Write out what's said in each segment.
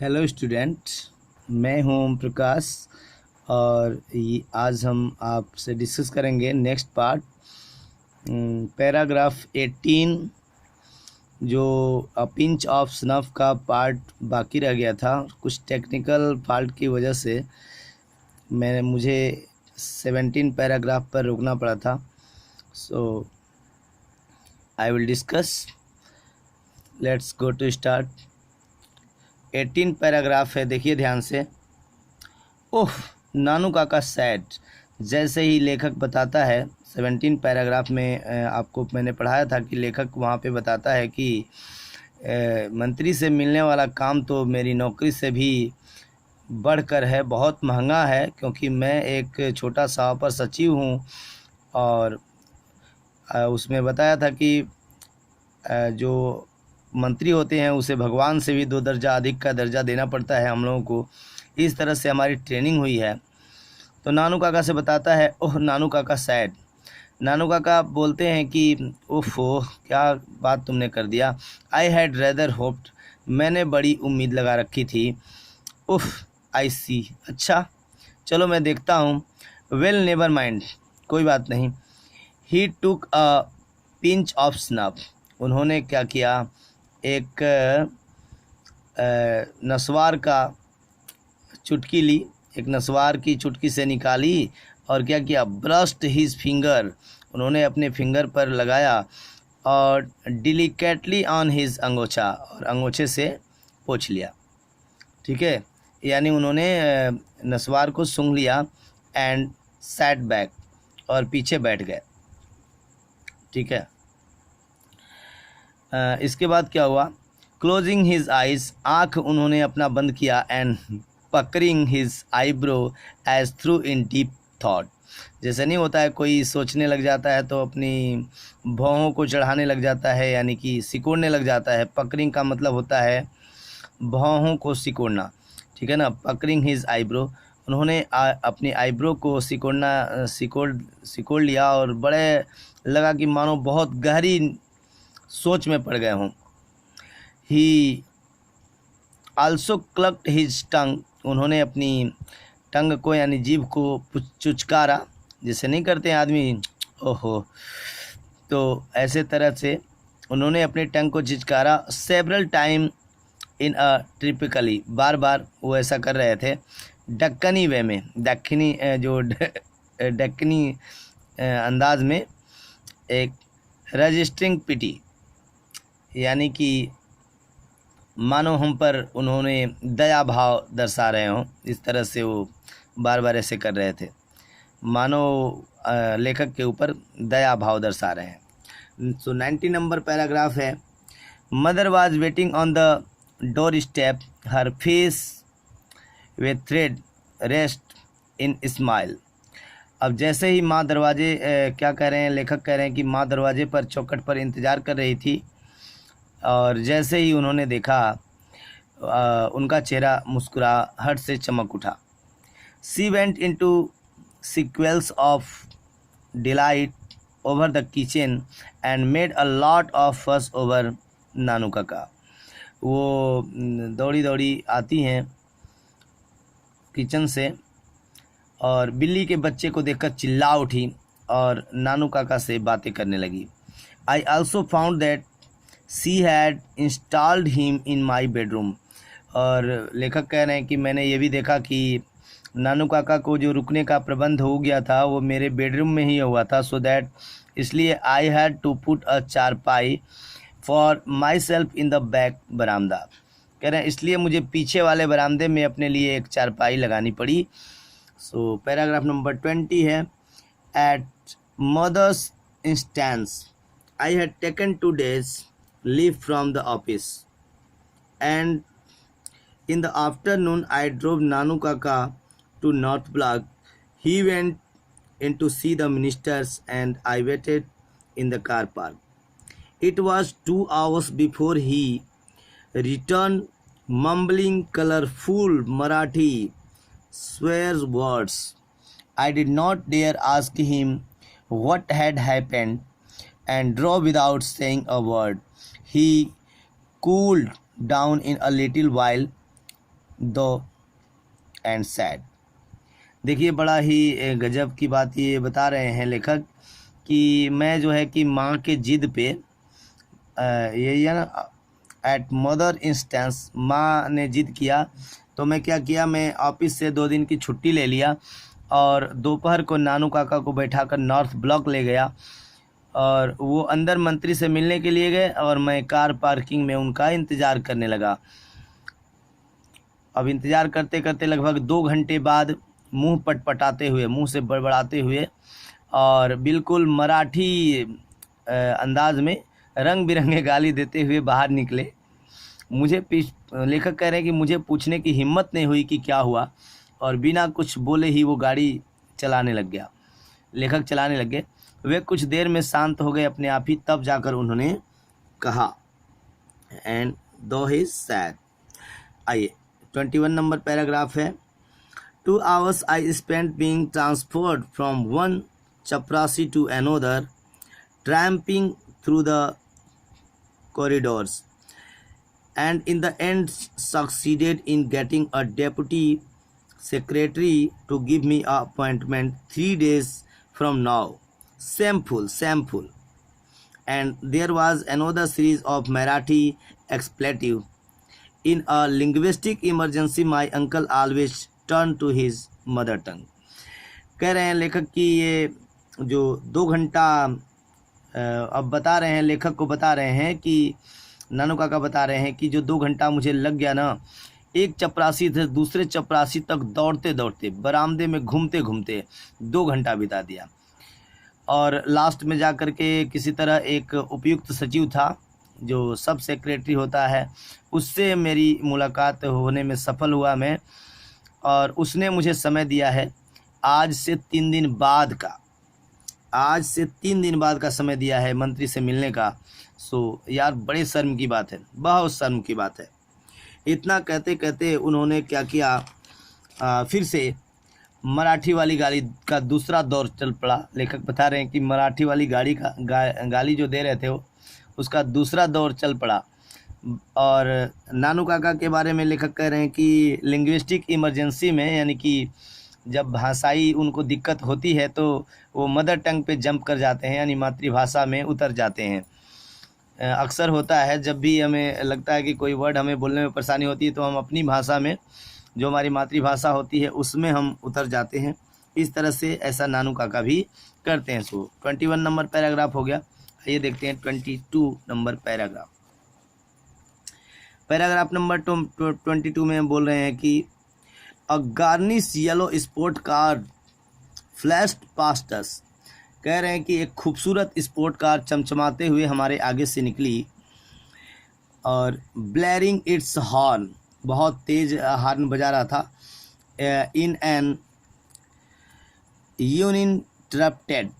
Hello student, मैं हूं ओम प्रकाश और आज हम आपसे डिस्कस करेंगे नेक्स्ट पार्ट पैराग्राफ 18 जो पिंच ऑफ स्नफ का पार्ट बाकी रह गया था। कुछ टेक्निकल फॉल्ट की वजह से मुझे 17 पैराग्राफ पर रुकना पड़ा था। So I will discuss. Let's go to start. 18 paragraph है, देखिए ध्यान से। ओह, नानू काका सैड। जैसे ही लेखक बताता है 17 पैराग्राफ में आपको मैंने पढ़ाया था कि लेखक वहाँ पे बताता है कि मंत्री से मिलने वाला काम तो मेरी नौकरी से भी बढ़कर है, बहुत महंगा है, क्योंकि मैं एक छोटा सा अपर सचिव हूँ। और उसमें बताया था कि जो मंत्री होते हैं उसे भगवान से भी 2 दर्जा अधिक का दर्जा देना पड़ता है हम लोगों को। इस तरह से हमारी ट्रेनिंग हुई है। तो नानू काका से बताता है, ओह नानू काका सैड। नानू काका बोलते हैं कि ओह क्या बात तुमने कर दिया। आई हैड रेदर होप्ड, मैंने बड़ी उम्मीद लगा रखी थी। उफ, आई सी, अच्छा चलो मैं देखता हूँ। वेल नेवर माइंड, कोई बात नहीं। ही टुक अ पिंच ऑफ स्नफ, उन्होंने क्या किया, एक नस्वार का चुटकी ली, एक नस्वार की चुटकी से निकाली और क्या किया, ब्रश्ड हिज फिंगर, उन्होंने अपने फिंगर पर लगाया और डिलिकेटली ऑन हिज अंगोछा, और अंगोछे से पोंछ लिया। ठीक है, यानी उन्होंने नस्वार को सूंघ लिया एंड सैट बैक, और पीछे बैठ गए। ठीक है, इसके बाद क्या हुआ, क्लोजिंग हिज आइज, आँख उन्होंने अपना बंद किया, and puckering his eyebrow as through in deep thought, जैसे नहीं होता है कोई सोचने लग जाता है तो अपनी भौहों को चढ़ाने लग जाता है, यानी कि सिकोड़ने लग जाता है। पकरिंग का मतलब होता है भौहों को सिकोड़ना, ठीक है ना। पकरिंग हिज आईब्रो, उन्होंने अपनी आईब्रो को सिकोड़ लिया, और बड़े लगा कि मानो बहुत गहरी सोच में पड़ गए हों। ही आल्सो क्लक्ड हिज टंग, उन्होंने अपनी टंग को यानी जीभ को चुचकारा, जैसे नहीं करते हैं आदमी, ओहो, तो ऐसे तरह से उन्होंने अपने टंग को चिचकारा। सेवरल टाइम इन अ ट्रिपिकली, बार बार वो ऐसा कर रहे थे दक्कनी वे में, दक्कनी जो दक्कनी अंदाज में, एक रजिस्टरिंग पिटी, यानी कि मानो हम पर उन्होंने दया भाव दर्शा रहे हों, इस तरह से वो बार बार ऐसे कर रहे थे, मानो लेखक के ऊपर दया भाव दर्शा रहे हैं। सो 90 नंबर पैराग्राफ है। Mother was waiting on the door step, her face way thread rest in smile. अब जैसे ही माँ दरवाजे क्या कह रहे हैं, लेखक कह रहे हैं कि माँ दरवाजे पर चौखट पर इंतज़ार कर रही थी, और जैसे ही उन्होंने देखा उनका चेहरा मुस्कुराहट से चमक उठा। She went into sequels of delight over the kitchen and made a lot of fuss over Nanu Kaka. वो दौड़ी दौड़ी आती हैं किचन से, और बिल्ली के बच्चे को देखकर चिल्ला उठी और नानू काका से बातें करने लगी। I also found that she had installed him in my bedroom, और लेखक कह रहे हैं कि मैंने ये भी देखा कि नानू काका को जो रुकने का प्रबंध हो गया था वो मेरे बेडरूम में ही हुआ था। सो दैट, इसलिए I had to put a charpai for myself in the back baramda, कह रहे हैं इसलिए मुझे पीछे वाले बरामदे में अपने लिए एक चारपाई लगानी पड़ी। सो पैराग्राफ नंबर 20 है। At mother's instance I had taken 2 days leave from the office, and in the afternoon I drove Nanu Kaka to North Block. He went in to see the ministers and I waited in the car park. It was 2 hours before he returned, mumbling colorful Marathi swear words. I did not dare ask him what had happened and drove without saying a word. He cooled down in a little while दो and sad. देखिए बड़ा ही गजब की बात ये बता रहे हैं लेखक कि मैं जो है कि माँ के जिद पे यही है ना, एट मदर इंस्टेंस, माँ ने जिद किया तो मैं क्या किया, मैं ऑफिस से 2 दिन की छुट्टी ले लिया और दोपहर को नानू काका को बैठाकर नॉर्थ ब्लॉक ले गया और वो अंदर मंत्री से मिलने के लिए गए और मैं कार पार्किंग में उनका इंतज़ार करने लगा। अब इंतज़ार करते करते लगभग 2 घंटे बाद मुंह पटपटाते हुए, मुंह से बड़बड़ाते हुए और बिल्कुल मराठी अंदाज में रंग बिरंगे गाली देते हुए बाहर निकले। मुझे लेखक कह रहे हैं कि मुझे पूछने की हिम्मत नहीं हुई कि क्या हुआ और बिना कुछ बोले ही वो गाड़ी चलाने लग गया। लेखक चलाने लग गए। वे कुछ देर में शांत हो गए अपने आप ही, तब जाकर उन्होंने कहा एंड दो ही सैड। आइए 21 नंबर पैराग्राफ है। 2 hours I spent being transferred from one chaprasi to another, tramping through the corridors, and in the end succeeded in getting a deputy secretary to give me an appointment 3 days from now. Shameful. And there was another series of Marathi expletive. In a linguistic emergency, my uncle always turned to his mother tongue. कह रहे हैं लेखक कि ये जो 2 घंटा अब बता रहे हैं, लेखक को बता रहे हैं कि नानू काका बता रहे हैं कि जो 2 घंटा मुझे लग गया ना, एक चपरासी से दूसरे चपरासी तक दौड़ते दौड़ते, बरामदे में घूमते घूमते 2 घंटा बिता दिया और लास्ट में जा कर के किसी तरह एक उपयुक्त सचिव था जो सब सेक्रेटरी होता है, उससे मेरी मुलाकात होने में सफल हुआ मैं, और उसने मुझे समय दिया है आज से 3 दिन बाद का समय दिया है मंत्री से मिलने का। सो यार बड़े शर्म की बात है, बहुत शर्म की बात है। इतना कहते कहते उन्होंने क्या किया, फिर से मराठी वाली गाली का दूसरा दौर चल पड़ा। लेखक बता रहे हैं कि मराठी वाली गाली जो दे रहे थे वो, उसका दूसरा दौर चल पड़ा। और नानू काका के बारे में लेखक कह रहे हैं कि लिंग्विस्टिक इमरजेंसी में, यानी कि जब भाषाई उनको दिक्कत होती है तो वो मदर टंग पे जंप कर जाते हैं, यानी मातृभाषा में उतर जाते हैं। अक्सर होता है जब भी हमें लगता है कि कोई वर्ड हमें बोलने में परेशानी होती है तो हम अपनी भाषा में, जो हमारी मातृभाषा होती है, उसमें हम उतर जाते हैं। इस तरह से ऐसा नानू काका भी करते हैं। सो 21 नंबर पैराग्राफ हो गया। ये देखते हैं 22 नंबर पैराग्राफ नंबर 22 में बोल रहे हैं कि a garnish yellow sport car flashed past us. कह रहे हैं कि एक खूबसूरत स्पोर्ट कार चमचमाते हुए हमारे आगे से निकली और ब्लैरिंग इट्स हॉर्न, बहुत तेज हॉर्न बजा रहा था, in an uninterrupted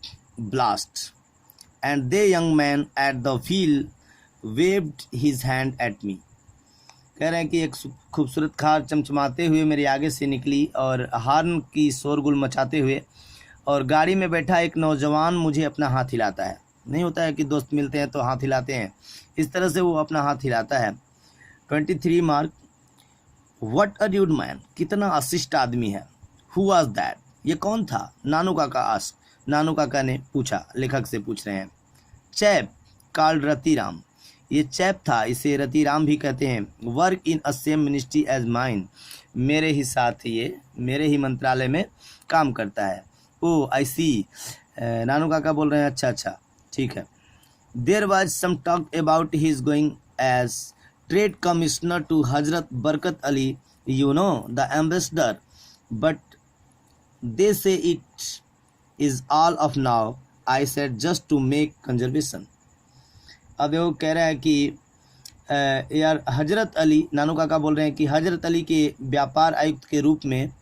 blast, and the young man at the wheel waved his hand at me. कह रहे हैं कि एक खूबसूरत कार चमचमाते हुए मेरे आगे से निकली और हॉर्न की शोरगुल मचाते हुए, और गाड़ी में बैठा एक नौजवान मुझे अपना हाथ हिलाता है। नहीं होता है कि दोस्त मिलते हैं तो हाथ हिलाते हैं, इस तरह से वो अपना हाथ हिलाता है। 23 mark. What a dude man, कितना अशिष्ट आदमी है। हु वाज दैट, ये कौन था। नानू काका आस्क्ड, नानू काका ने पूछा, लेखक से पूछ रहे हैं। चैप कॉल्ड रतिराम, ये चैप था, इसे रतिराम भी कहते हैं। Work in a same ministry as mine, मेरे ही साथ ये मेरे ही मंत्रालय में काम करता है। ओ आई सी, नानू काका बोल रहे हैं अच्छा ठीक है। There was some talk about his going as trade commissioner to Hazrat Barkat Ali, you know the ambassador, but they say it is all off now, I said just to make conservation. अब वो कह रहा है कि यार हजरत अली, नानू काका बोल रहे हैं कि हजरत अली के व्यापार आयुक्त के रूप में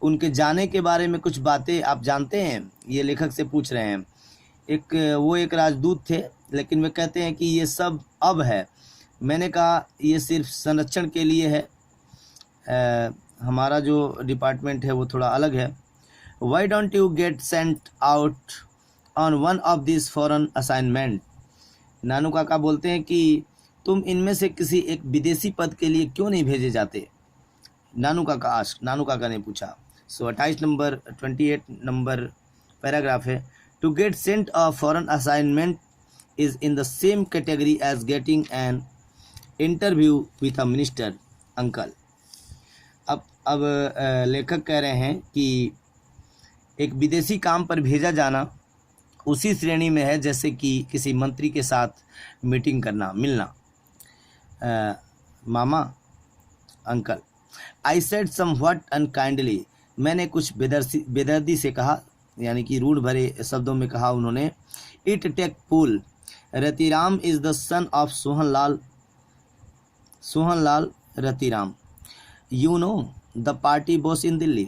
उनके जाने के बारे में कुछ बातें आप जानते हैं, ये लेखक से पूछ रहे हैं। वो एक राजदूत थे, लेकिन वे कहते हैं कि ये सब अब है। मैंने कहा ये सिर्फ संरक्षण के लिए है, हमारा जो डिपार्टमेंट है वो थोड़ा अलग है। Why don't you get sent out on one of this foreign assignment, Nanu Kaka बोलते हैं कि तुम इनमें से किसी एक विदेशी पद के लिए क्यों नहीं भेजे जाते। नानू काका आस्क, नानू काका ने पूछा। सो 28 नंबर पैराग्राफ है। To get sent a foreign assignment is in the same category as getting an interview with a minister uncle. अब लेखक कह रहे हैं कि एक विदेशी काम पर भेजा जाना उसी श्रेणी में है जैसे कि किसी मंत्री के साथ मीटिंग करना, मिलना। मामा, uncle. I said somewhat unkindly, मैंने कुछ बेदर्दी से कहा, यानी कि रूढ़ भरे शब्दों में कहा उन्होंने। It take pull, Ratiram is the son of Sohanlal Ratiram, you know the party boss in Delhi.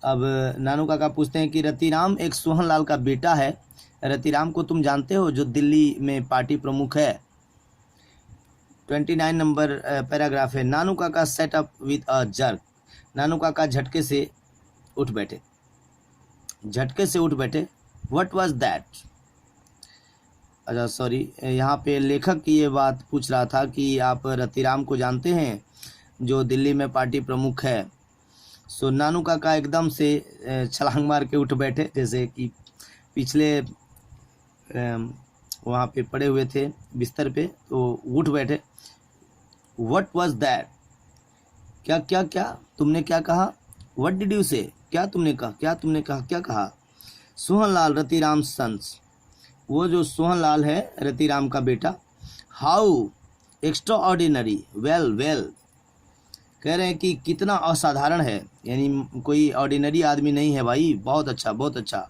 अब नानू काका पूछते हैं कि रतिराम एक सोहनलाल का बेटा है। रतिराम को तुम जानते हो, जो दिल्ली में पार्टी प्रमुख है। 29 नंबर पैराग्राफ है। Nanu Kaka set up with a jerk, Nanu Kaka झटके से उठ बैठे। What was that? अच्छा सॉरी, यहाँ पे लेखक की ये बात पूछ रहा था कि आप रतिराम को जानते हैं जो दिल्ली में पार्टी प्रमुख है। सो नानू काका एकदम से छलांग मार के उठ बैठे, जैसे कि पिछले वहाँ पे पड़े हुए थे बिस्तर पे, तो उठ बैठे। What was that? क्या क्या क्या तुमने क्या कहा? व्हाट डिड यू से? क्या तुमने कहा? क्या कहा? सोहनलाल रतिराम सन्स, वो जो सोहनलाल है रतिराम का बेटा। हाउ एक्स्ट्रा ऑर्डिनरी, वेल कह रहे हैं कि कितना असाधारण है, यानी कोई ऑर्डिनरी आदमी नहीं है भाई, बहुत अच्छा।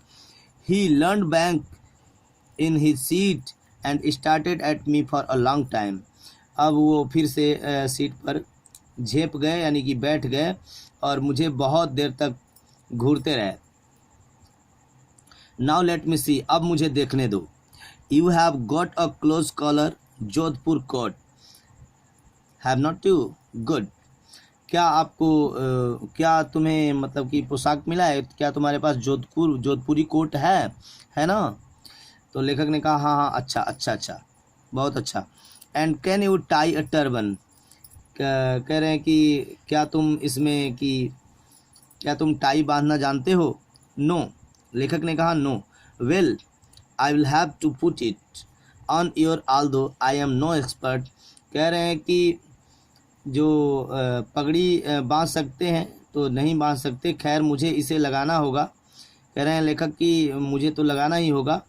He learn bank in his seat and started at me for a long time. अब वो फिर से सीट पर झेप गए, यानी कि बैठ गए, और मुझे बहुत देर तक घूरते रहे। नाउ लेट मी सी, अब मुझे देखने दो। You have got a close collar Jodhpur coat, have not you? Good. क्या आपको क्या तुम्हें मतलब कि पोशाक मिला है? क्या तुम्हारे पास जोधपुरी कोट है ना? तो लेखक ने कहा हाँ, अच्छा, बहुत अच्छा। And can you tie a turban, कह रहे हैं कि क्या तुम टाई बांधना जानते हो? नो, लेखक ने कहा no. Well I will have to put it on your although I am no expert. कह रहे हैं कि जो पगड़ी बांध सकते हैं तो नहीं बांध सकते, खैर मुझे इसे लगाना होगा। कह रहे हैं लेखक कि मुझे तो लगाना ही होगा,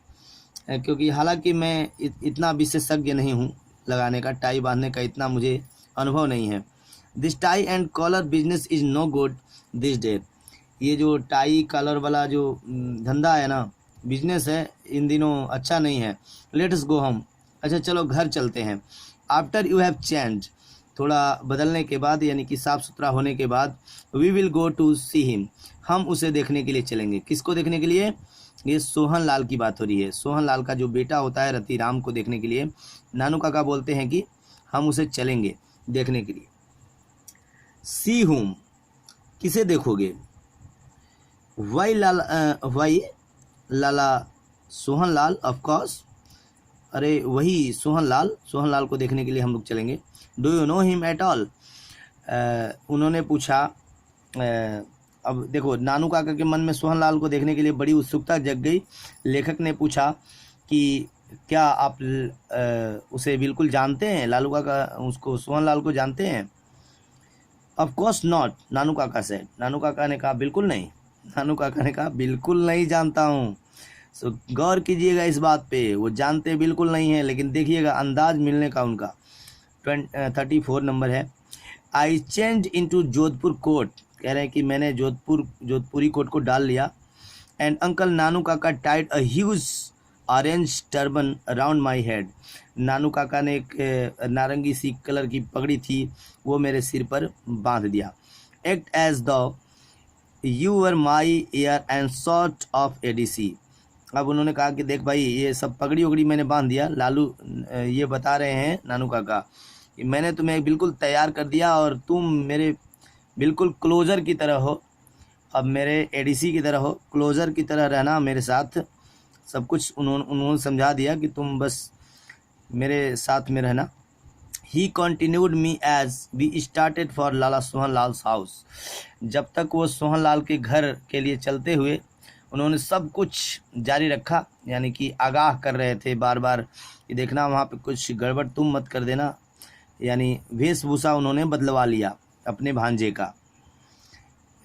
क्योंकि हालांकि मैं इतना विशेषज्ञ नहीं हूँ लगाने का, टाई बांधने का इतना मुझे अनुभव नहीं है। This tie and collar business is no good this day, ये जो टाई कॉलर वाला जो धंधा है ना, बिजनेस है, इन दिनों अच्छा नहीं है। लेट्स गो होम, अच्छा चलो घर चलते हैं। आफ्टर यू हैव चेंज, थोड़ा बदलने के बाद, यानी कि साफ़ सुथरा होने के बाद, we will go to see him, हम उसे देखने के लिए चलेंगे। किसको देखने के लिए? ये सोहनलाल की बात हो रही है। सोहनलाल का जो बेटा होता है रतिराम को देखने के लिए नानू काका बोलते हैं कि हम उसे चलेंगे देखने के लिए। सी हुम, किसे देखोगे? Why Lala Sohanlal, of course, अरे वही सोहनलाल को देखने के लिए हम लोग चलेंगे। Do you know him at all? उन्होंने पूछा। अब देखो, नानू काका के मन में सोहनलाल को देखने के लिए बड़ी उत्सुकता जग गई। लेखक ने पूछा कि क्या आप उसे बिल्कुल जानते हैं? लालू काका उसको, सोहनलाल को जानते हैं? ऑफ कोर्स नॉट, नानू काका से। नानू काका ने कहा बिल्कुल नहीं। नानू काका ने कहा बिल्कुल नहीं जानता हूँ। सो गौर कीजिएगा इस बात पे, वो जानते बिल्कुल नहीं है, लेकिन देखिएगा अंदाज मिलने का उनका। 34 नंबर है। I change into Jodhpur coat, कह रहे हैं कि मैंने जोधपुरी कोट को डाल लिया। And uncle Nanu Kaka tied a huge orange turban around my head, Nanu काका ने एक नारंगी सी कलर की पगड़ी थी, वो मेरे सिर पर बांध दिया। Act as the you were my heir and sort of ADC. अब उन्होंने कहा कि देख भाई, ये सब पगड़ी उगड़ी मैंने बांध दिया। लालू ये बता रहे हैं नानू काका कि मैंने तुम्हें बिल्कुल तैयार कर दिया और तुम मेरे बिल्कुल क्लोजर की तरह हो। अब मेरे एडीसी की तरह हो, क्लोजर की तरह रहना मेरे साथ। सब कुछ उन्होंने समझा दिया कि तुम बस मेरे साथ में रहना। He continued me as we started for Lala Sohan Lal's house. जब तक वो सोहन लाल के घर के लिए चलते हुए उन्होंने सब कुछ जारी रखा, यानी कि आगाह कर रहे थे बार बार कि देखना वहाँ पे कुछ गड़बड़ तुम मत कर देना, यानी वेशभूषा उन्होंने बदलवा लिया अपने भांजे का।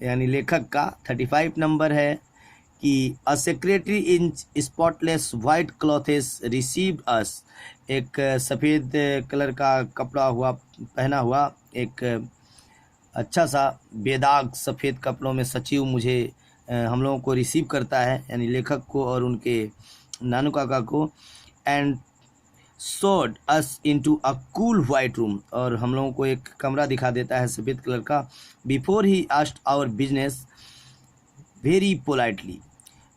यानी लेखक का 35 नंबर है कि a secretary in spotless white clothes received us. एक सफ़ेद कलर का कपड़ा हुआ पहना हुआ एक अच्छा सा बेदाग सफ़ेद कपड़ों में सचिव मुझे हम लोगों को रिसीव करता है, यानी लेखक को और उनके नानू काका को। And showed us into a cool white room, और हम लोगों को एक कमरा दिखा देता है सफ़ेद कलर का। Before he asked our business very politely,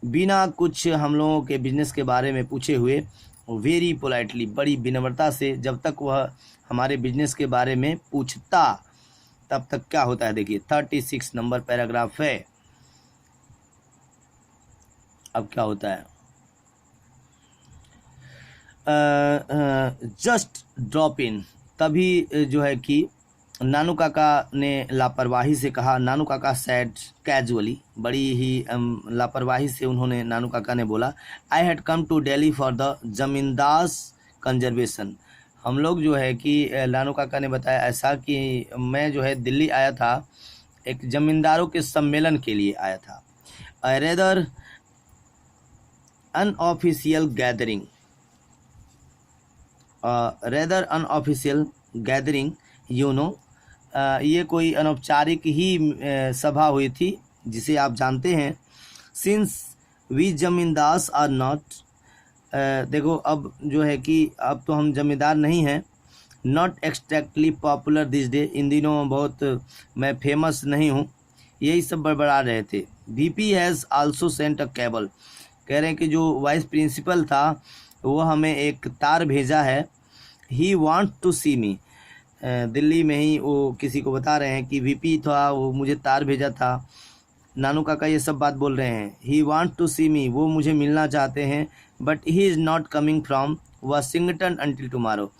बिना कुछ हम लोगों के बिजनेस के बारे में पूछे हुए, वेरी पोलाइटली बड़ी विनम्रता से जब तक वह हमारे बिजनेस के बारे में पूछता तब तक क्या होता है देखिए। 36 नंबर पैराग्राफ है। अब क्या होता है, जस्ट ड्रॉप इन, तभी जो है कि नानू काका ने लापरवाही से कहा। नानू काका सैड कैजुअली, बड़ी ही लापरवाही से उन्होंने नानू काका ने बोला, I had come to Delhi for the zamindars conservation. हम लोग जो है कि नानू काका ने बताया ऐसा कि मैं जो है दिल्ली आया था एक ज़मींदारों के सम्मेलन के लिए आया था। A rather unofficial gathering, rather unofficial gathering you know, ये कोई अनौपचारिक ही सभा हुई थी जिसे आप जानते हैं। सिंस वी जमींदास आर नॉट, देखो अब जो है कि अब तो हम जमींदार नहीं हैं। नॉट एक्सट्रैक्टली पॉपुलर दिस डे, इन दिनों बहुत मैं फेमस नहीं हूँ, यही सब बड़बड़ा रहे थे। VP has also sent a cable, कह रहे हैं कि जो वाइस प्रिंसिपल था वो हमें एक तार भेजा है। ही वांट टू सी मी, दिल्ली में ही वो किसी को बता रहे हैं कि वीपी था, वो मुझे तार भेजा था। नानू काका ये सब बात बोल रहे हैं। ही वांट टू सी मी, वो मुझे मिलना चाहते हैं। But he is not coming from Washington until tomorrow,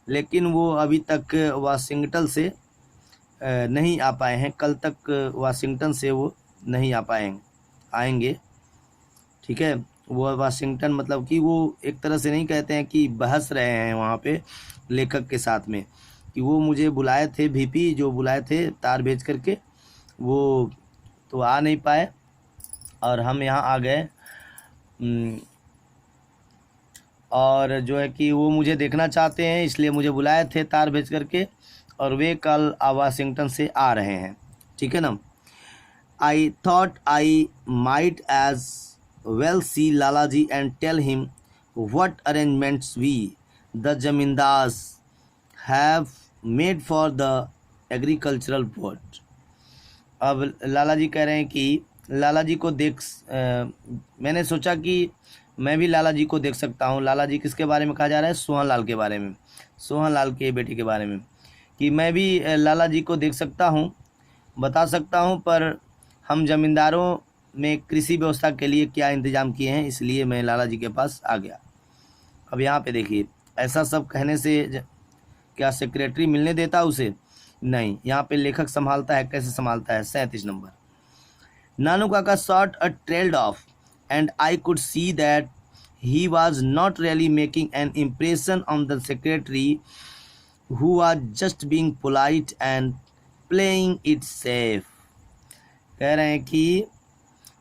लेकिन वो अभी तक वाशिंगटन से नहीं आ पाए हैं, कल तक वाशिंगटन से वो नहीं आ पाएंगे, आएंगे। ठीक है, वो वाशिंगटन मतलब कि वो एक तरह से नहीं कहते हैं कि बहस रहे हैं वहाँ पे लेखक के साथ में कि वो मुझे बुलाए थे, वीपी जो बुलाए थे तार भेज करके, वो तो आ नहीं पाए और हम यहाँ आ गए। और जो है कि वो मुझे देखना चाहते हैं इसलिए मुझे बुलाए थे तार भेज करके, और वे कल वाशिंगटन से आ रहे हैं। ठीक है ना। I thought I might as well see Lalaji and tell him what arrangements we the zamindars have made for the agricultural board. अब लाला जी कह रहे हैं कि लाला जी को मैंने सोचा कि मैं भी लाला जी को देख सकता हूँ। लाला जी किसके बारे में कहा जा रहा है? सोहन लाल के बारे में, सोहन लाल के बेटे के बारे में, कि मैं भी लाला जी को देख सकता हूँ, बता सकता हूँ, पर हम ज़मींदारों में कृषि व्यवस्था के लिए क्या इंतज़ाम किए हैं, इसलिए मैं लाला जी के पास आ गया। अब यहाँ पे देखिए, ऐसा सब कहने से क्या सेक्रेटरी मिलने देता उसे? नहीं, यहाँ पे लेखक संभालता है। कैसे संभालता है? 37 नंबर। नानू काका shot a trailed of and I could see that he was not really making an impression on the secretary, who was just being polite and playing it safe। कह रहे हैं कि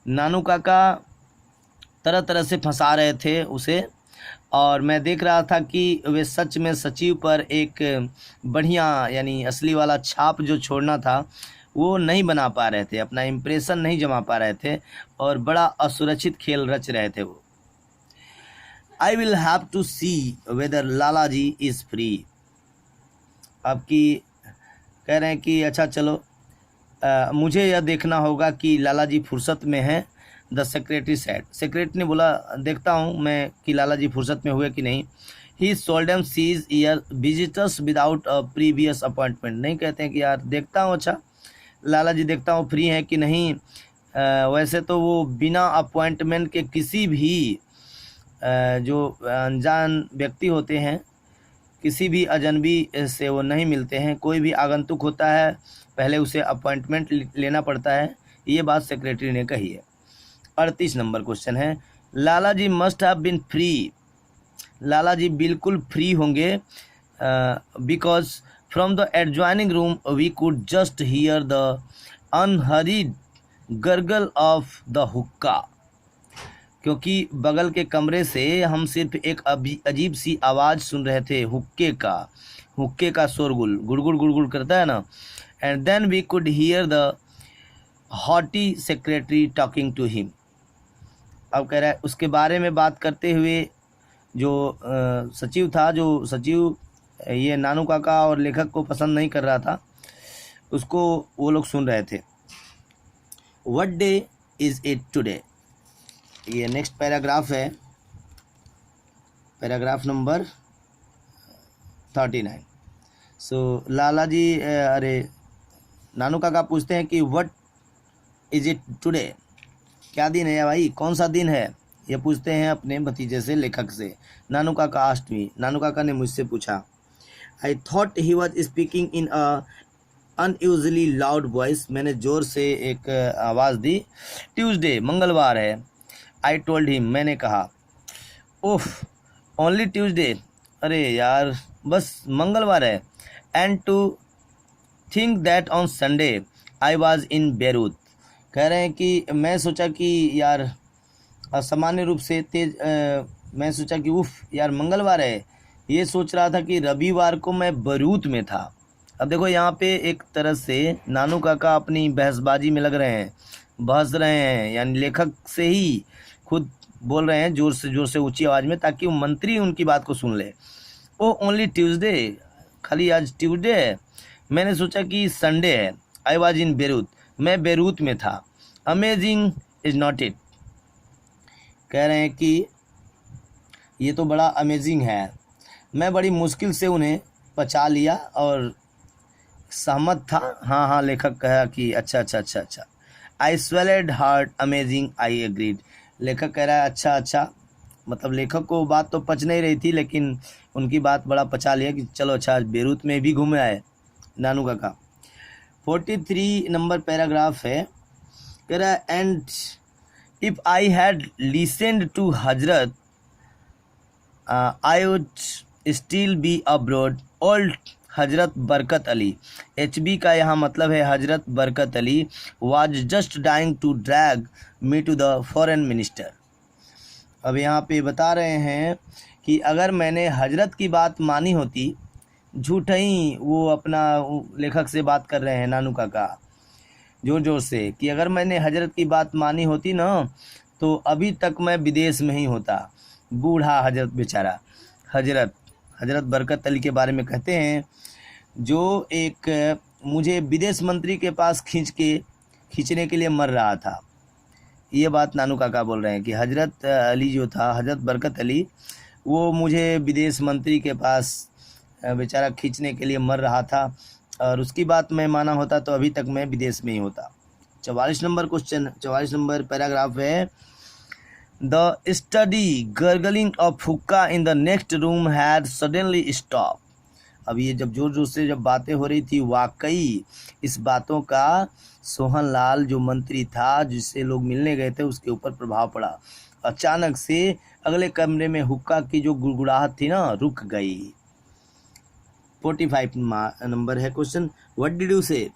नानू काका तरह तरह से फंसा रहे थे उसे, और मैं देख रहा था कि वे सच में सचिव पर एक बढ़िया यानी असली वाला छाप जो छोड़ना था वो नहीं बना पा रहे थे, अपना इम्प्रेशन नहीं जमा पा रहे थे, और बड़ा असुरक्षित खेल रच रहे थे वो। I will have to see whether Lala ji is free. अब की कह रहे हैं कि अच्छा चलो, मुझे यह देखना होगा कि लाला जी फुर्सत में हैं। द सेक्रेटरी सेड, सेक्रेटरी ने बोला देखता हूँ मैं कि लाला जी फुर्सत में हुए कि नहीं। He seldom sees year visitors without a previous appointment, नहीं कहते हैं कि यार देखता हूँ, अच्छा लाला जी देखता हूँ फ्री हैं कि नहीं। वैसे तो वो बिना अपॉइंटमेंट के किसी भी जो अनजान व्यक्ति होते हैं किसी भी अजनबी से वो नहीं मिलते हैं। कोई भी आगंतुक होता है पहले उसे अपॉइंटमेंट लेना पड़ता है। ये बात सेक्रेटरी ने कही है। 38 नंबर क्वेश्चन है, Lala ji must have been free. Lala ji बिल्कुल फ्री होंगे, because from the adjoining room we could just hear the unhurried gurgle of the hookah. क्योंकि बगल के कमरे से हम सिर्फ एक अजीब सी आवाज़ सुन रहे थे, हुक्के का शोरगुल, गुड़गुड़ गुड़गुड़ करता है ना। And then we could hear the haughty secretary talking to him. अब कह रहा है उसके बारे में बात करते हुए जो सचिव था, जो सचिव ये नानू काका और लेखक को पसंद नहीं कर रहा था, उसको वो लोग सुन रहे थे। What day is it today. ये नेक्स्ट पैराग्राफ है, पैराग्राफ नंबर 39। सो लाला जी नानू काका पूछते हैं कि व्हाट इज़ इट टुडे, क्या दिन है भाई, कौन सा दिन है, ये पूछते हैं अपने भतीजे से, लेखक से। नानू काका आस्क्ड मी, नानू काका ने मुझसे पूछा। I thought he was speaking in a unusually loud voice, मैंने ज़ोर से एक आवाज़ दी। ट्यूसडे, मंगलवार है। आई टोल्ड हिम, मैंने कहा। ओफ, ओनली ट्यूसडे, अरे यार बस मंगलवार है। And to think that on Sunday I was in Beirut. कह रहे हैं कि मैं सोचा कि यार असामान्य रूप से मैं सोचा कि उफ यार मंगलवार है, ये सोच रहा था कि रविवार को मैं बेरूत में था। अब देखो यहाँ पे एक तरह से नानू काका अपनी बहसबाजी में लग रहे हैं, बहस रहे हैं, यानी लेखक से ही खुद बोल रहे हैं ज़ोर से ऊंची आवाज़ में, ताकि वो मंत्री उनकी बात को सुन ले। ओ ओनली ट्यूसडे, खाली आज ट्यूसडे है, मैंने सोचा कि संडे है। आई वाज इन बेरूत, मैं बेरूत में था। अमेजिंग इज नॉट इट, कह रहे हैं कि ये तो बड़ा अमेजिंग है। मैं बड़ी मुश्किल से उन्हें पचा लिया और सहमत था। हाँ हाँ, लेखक कहा कि अच्छा। आई स्वेलेड हार्ड, अमेजिंग, आई एग्रीड। लेखक कह रहा है अच्छा, मतलब लेखक को बात तो पच नहीं रही थी, लेकिन उनकी बात बड़ा पचा लिया कि चलो अच्छा, बेरूत में भी घूमे आए नानू काका। 43 नंबर पैराग्राफ है, कह रहा है and if I had listened to Hazrat I would still be abroad. Old Hazrat Barkat Ali, HB का यहाँ मतलब है Hazrat Barkat Ali, was just dying to drag me to the foreign minister. अब यहाँ पे बता रहे हैं कि अगर मैंने हजरत की बात मानी होती, झूठ ही वो अपना लेखक से बात कर रहे हैं नानू काका जोर से, कि अगर मैंने हजरत की बात मानी होती ना तो अभी तक मैं विदेश में ही होता। बूढ़ा हजरत बेचारा, हजरत बरकत अली के बारे में कहते हैं, जो एक मुझे विदेश मंत्री के पास खींचने के लिए मर रहा था। ये बात नानू काका बोल रहे हैं कि हजरत अली जो था, हजरत बरकत अली, वो मुझे विदेश मंत्री के पास बेचारा खींचने के लिए मर रहा था, और उसकी बात मैं माना होता तो अभी तक मैं विदेश में ही होता। 44 नंबर क्वेश्चन, 44 नंबर पैराग्राफ है, द स्टडी गर्गलिंग ऑफ हुक्का in the next room had suddenly stop. अब ये जब जोर से जब बातें हो रही थी, वाकई इस बातों का सोहन लाल जो मंत्री था, जिससे लोग मिलने गए थे, उसके ऊपर प्रभाव पड़ा। अचानक से अगले कमरे में हुक्का की जो गुड़गुड़ाहट थी ना, रुक गई। 45 नंबर है क्वेश्चन, व्हाट डिड यू से।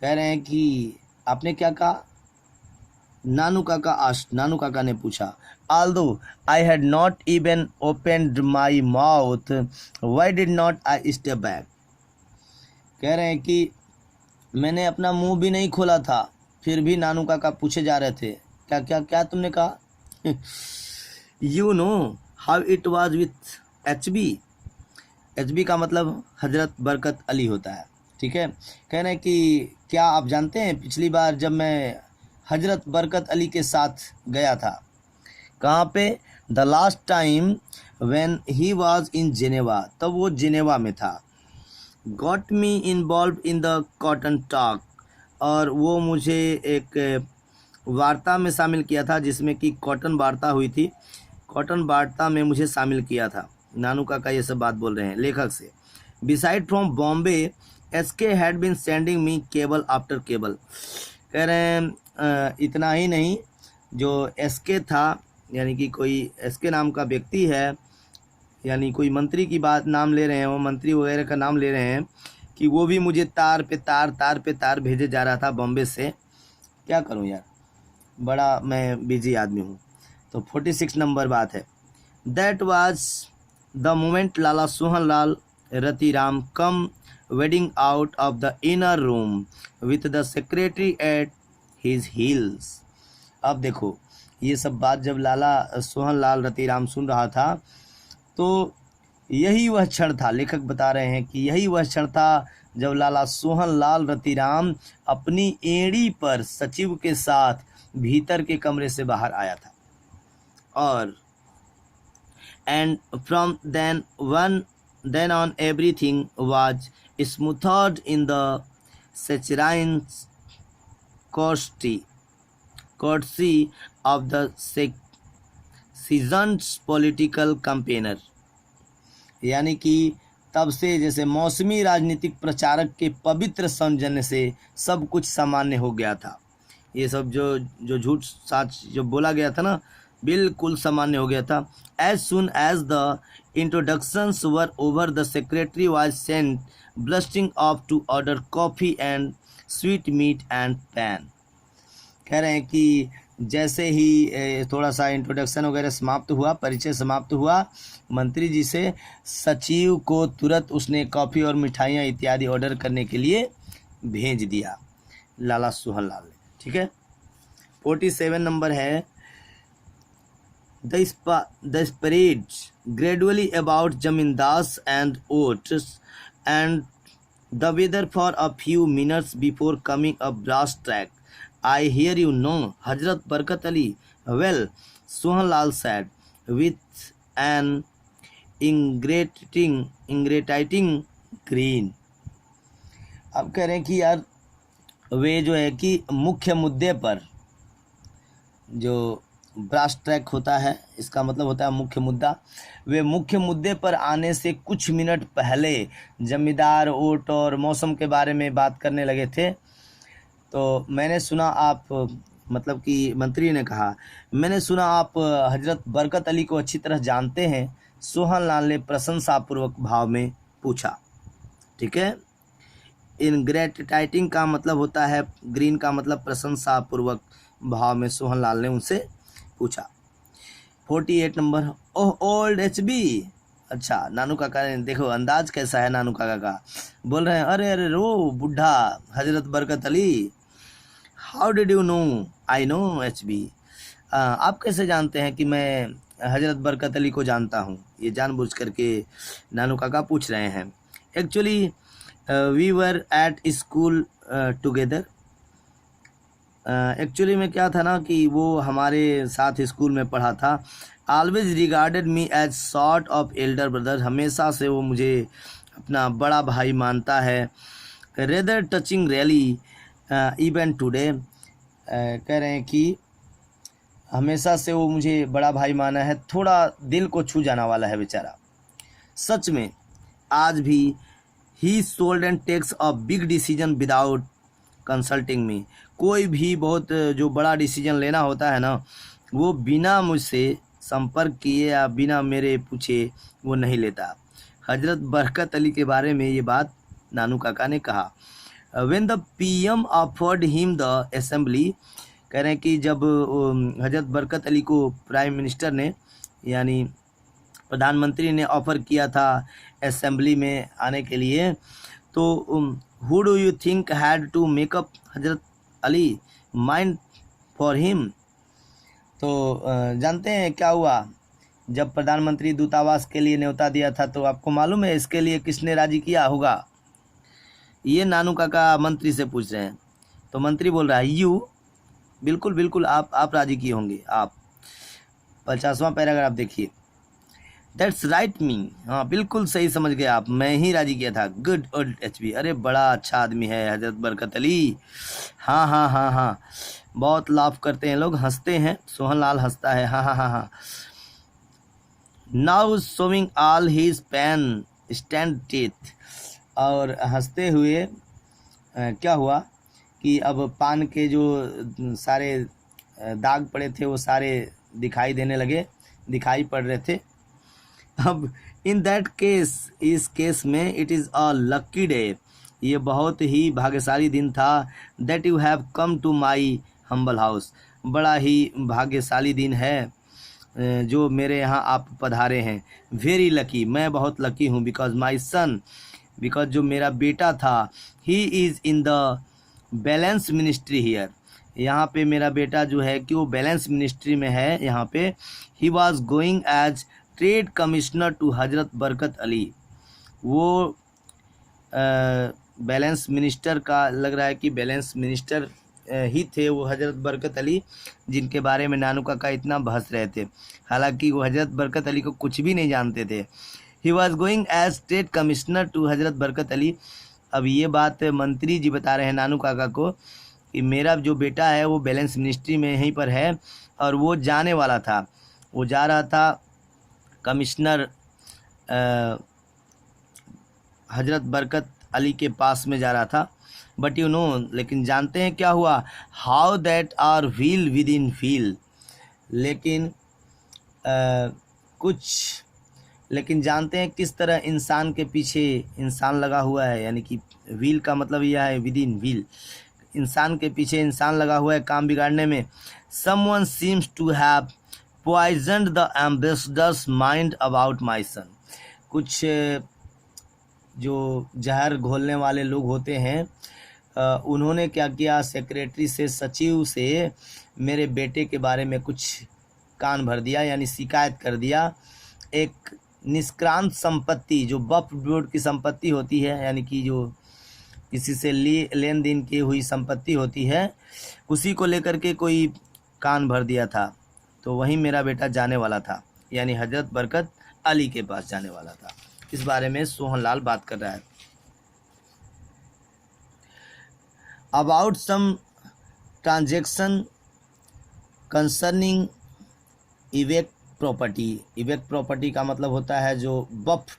कह रहे हैं कि आपने क्या कहा। नानू काका ने पूछा। Although I had not even opened my mouth, why did not I step back? कह रहे हैं कि मैंने अपना मुंह भी नहीं खोला था, फिर भी नानू काका पूछे जा रहे थे, क्या तुमने कहा। You know how it was with HB का मतलब हजरत बरकत अली होता है, ठीक है। कह रहे हैं कि क्या आप जानते हैं पिछली बार जब मैं हजरत बरकत अली के साथ गया था, कहाँ पे, the last time when he was in Geneva, तब वो जेनेवा में था। Got me involve in the cotton talk, और वो मुझे एक वार्ता में शामिल किया था जिसमें कि कॉटन वार्ता हुई थी, कॉटन वार्ता में मुझे शामिल किया था। नानू काका ये सब बात बोल रहे हैं लेखक से। Besides from Bombay SK had been sending me cable after cable. कह रहे हैं इतना ही नहीं, जो एसके था यानी कि कोई एसके नाम का व्यक्ति है, यानी कोई मंत्री की बात नाम ले रहे हैं, वो मंत्री वगैरह का नाम ले रहे हैं कि वो भी मुझे तार पे तार भेजे जा रहा था बॉम्बे से। क्या करूं यार, बड़ा मैं बिजी आदमी हूं। तो 46 नंबर बात है। That was the moment Lala Sohan Lal Ratiram come wedding out of the inner room with the secretary at his heels. अब देखो ये सब बात जब लाला सोहन लाल रतिराम सुन रहा था तो यही वह क्षण था, लेखक बता रहे हैं कि यही वह क्षण था जब लाला सोहन लाल रतिराम अपनी एड़ी पर सचिव के साथ भीतर के कमरे से बाहर आया था। और and from then on everything was smoothed in the saccharine courtesy of the seasoned political campaigner। यानी कि तब से जैसे मौसमी राजनीतिक प्रचारक के पवित्र सौजन्य से सब कुछ सामान्य हो गया था। ये सब जो झूठ साच जो बोला गया था ना, बिल्कुल सामान्य हो गया था। As soon as the introductions were over the secretary was sent bursting off to order coffee and sweetmeat and paan. कह रहे हैं कि जैसे ही थोड़ा सा इंट्रोडक्शन वगैरह समाप्त हुआ, परिचय समाप्त हुआ, मंत्री जी से सचिव को तुरंत उसने कॉफ़ी और मिठाइयाँ इत्यादि ऑर्डर करने के लिए भेज दिया लाला सोहन लाल ने। ठीक है। 47 नंबर है। The spread gradually about zamindars and oats and the weather for a few minutes before coming a brass track. I hear you know, Hazrat Barkat Ali. Well, Sohan Lal said, with an ingratiating grin। अब कह रहे हैं कि यार वे जो है कि मुख्य मुद्दे पर, जो ब्रास ट्रैक होता है इसका मतलब होता है मुख्य मुद्दा, वे मुख्य मुद्दे पर आने से कुछ मिनट पहले जमींदार, ओट और मौसम के बारे में बात करने लगे थे। तो मैंने सुना आप, मतलब कि मंत्री ने कहा, मैंने सुना आप हजरत बरकत अली को अच्छी तरह जानते हैं। सोहन लाल ने प्रशंसापूर्वक भाव में पूछा। ठीक है। इनग्रेटिटाइटिंग का मतलब होता है, ग्रीन का मतलब प्रशंसापूर्वक भाव में सोहन लाल ने उनसे पूछा। 48 नंबर। ओह ओल्ड HB। अच्छा, नानू काका ने, देखो अंदाज कैसा है नानू काका का, बोल रहे हैं अरे अरे रो बुढ़ा हजरत Barkat Ali. How did you know? I know HB। आप कैसे जानते हैं कि मैं हजरत बरकत अली को जानता हूँ? ये जानबूझ करके नानू काका पूछ रहे हैं। Actually we were at school together. Actually में क्या था ना कि वो हमारे साथ स्कूल में पढ़ा था। Always regarded me as sort of elder brother. हमेशा से वो मुझे अपना बड़ा भाई मानता है। Rather touching really even today. कह रहे हैं कि हमेशा से वो मुझे बड़ा भाई माना है, थोड़ा दिल को छू जाने वाला है बेचारा। सच में आज भी he sold and takes a big decision without consulting me. कोई भी बहुत जो बड़ा डिसीजन लेना होता है ना, वो बिना मुझसे संपर्क किए या बिना मेरे पूछे वो नहीं लेता। हजरत बरकत अली के बारे में ये बात नानू काका ने कहा। When the PM offered him the assembly. कह रहे हैं कि जब हजरत बरकत अली को प्राइम मिनिस्टर ने यानी प्रधानमंत्री ने ऑफ़र किया था असेंबली में आने के लिए, तो who do you think had to make up Hazrat Ali mind for him. तो जानते हैं क्या हुआ, जब प्रधानमंत्री दूतावास के लिए न्योता दिया था तो आपको मालूम है इसके लिए किसने राजी किया होगा? ये नानू काका मंत्री से पूछ रहे हैं। तो मंत्री बोल रहा है यू। बिल्कुल बिल्कुल आप राजी किए होंगे आप। 50वां पैराग्राफ देखिए। दैट्स राइट मी। हाँ बिल्कुल सही समझ गए आप, मैं ही राजी किया था। Good old HB। अरे बड़ा अच्छा आदमी है हजरत बरकत अली। हाँ हाँ हाँ हाँ, बहुत लाफ करते हैं लोग, हंसते हैं। सोहन लाल हंसता है। हाँ हाँ हाँ हाँ। Now showing all his pen stand teeth. और हंसते हुए क्या हुआ कि अब पान के जो सारे दाग पड़े थे वो सारे दिखाई पड़ रहे थे। अब इन दैट केस, इस केस में, it is a lucky day, ये बहुत ही भाग्यशाली दिन था। That you have come to my humble house, बड़ा ही भाग्यशाली दिन है जो मेरे यहाँ आप पधारे हैं। वेरी लकी, मैं बहुत लकी हूँ। बिकॉज माई सन, बिकॉज जो मेरा बेटा था, he is in the balance ministry here, यहाँ पे मेरा बेटा जो है कि वो बैलेंस मिनिस्ट्री में है यहाँ पे। He was going as trade commissioner to Hazrat Barkat Ali, वो बैलेंस मिनिस्टर का लग रहा है कि बैलेंस मिनिस्टर ही थे वो हजरत बरकत अली, जिनके बारे में नानू काका इतना बहस रहे थे। हालांकि वो हजरत बरकत अली को कुछ भी नहीं जानते थे। He was going as state commissioner to Hazrat Barkat Ali. अब ये बात मंत्री जी बता रहे हैं नानू काका को कि मेरा जो बेटा है वो बैलेंस मिनिस्ट्री में यहीं पर है और वो जाने वाला था, वो जा रहा था कमिश्नर हजरत बरकत अली के पास में जा रहा था। बट यू नो, लेकिन जानते हैं क्या हुआ, how that are wheel within wheel, लेकिन लेकिन जानते हैं किस तरह इंसान के पीछे इंसान लगा हुआ है, यानी कि व्हील का मतलब यह है विद इन व्हील, इंसान के पीछे इंसान लगा हुआ है काम बिगाड़ने में। Someone seems to have poisoned the ambassador's mind about my son, कुछ जो जहर घोलने वाले लोग होते हैं उन्होंने क्या किया, सेक्रेटरी से, सचिव से मेरे बेटे के बारे में कुछ कान भर दिया, यानी शिकायत कर दिया। एक निष्क्रांत संपत्ति, जो वक्फ बोर्ड की संपत्ति होती है, यानी कि जो किसी से लेन देन की हुई संपत्ति होती है, उसी को लेकर के कोई कान भर दिया था। तो वहीं मेरा बेटा जाने वाला था, यानी हजरत बरकत अली के पास जाने वाला था। इस बारे में सोहनलाल बात कर रहा है। About some transaction concerning evacuee property. Evacuee property का मतलब होता है जो वक्फ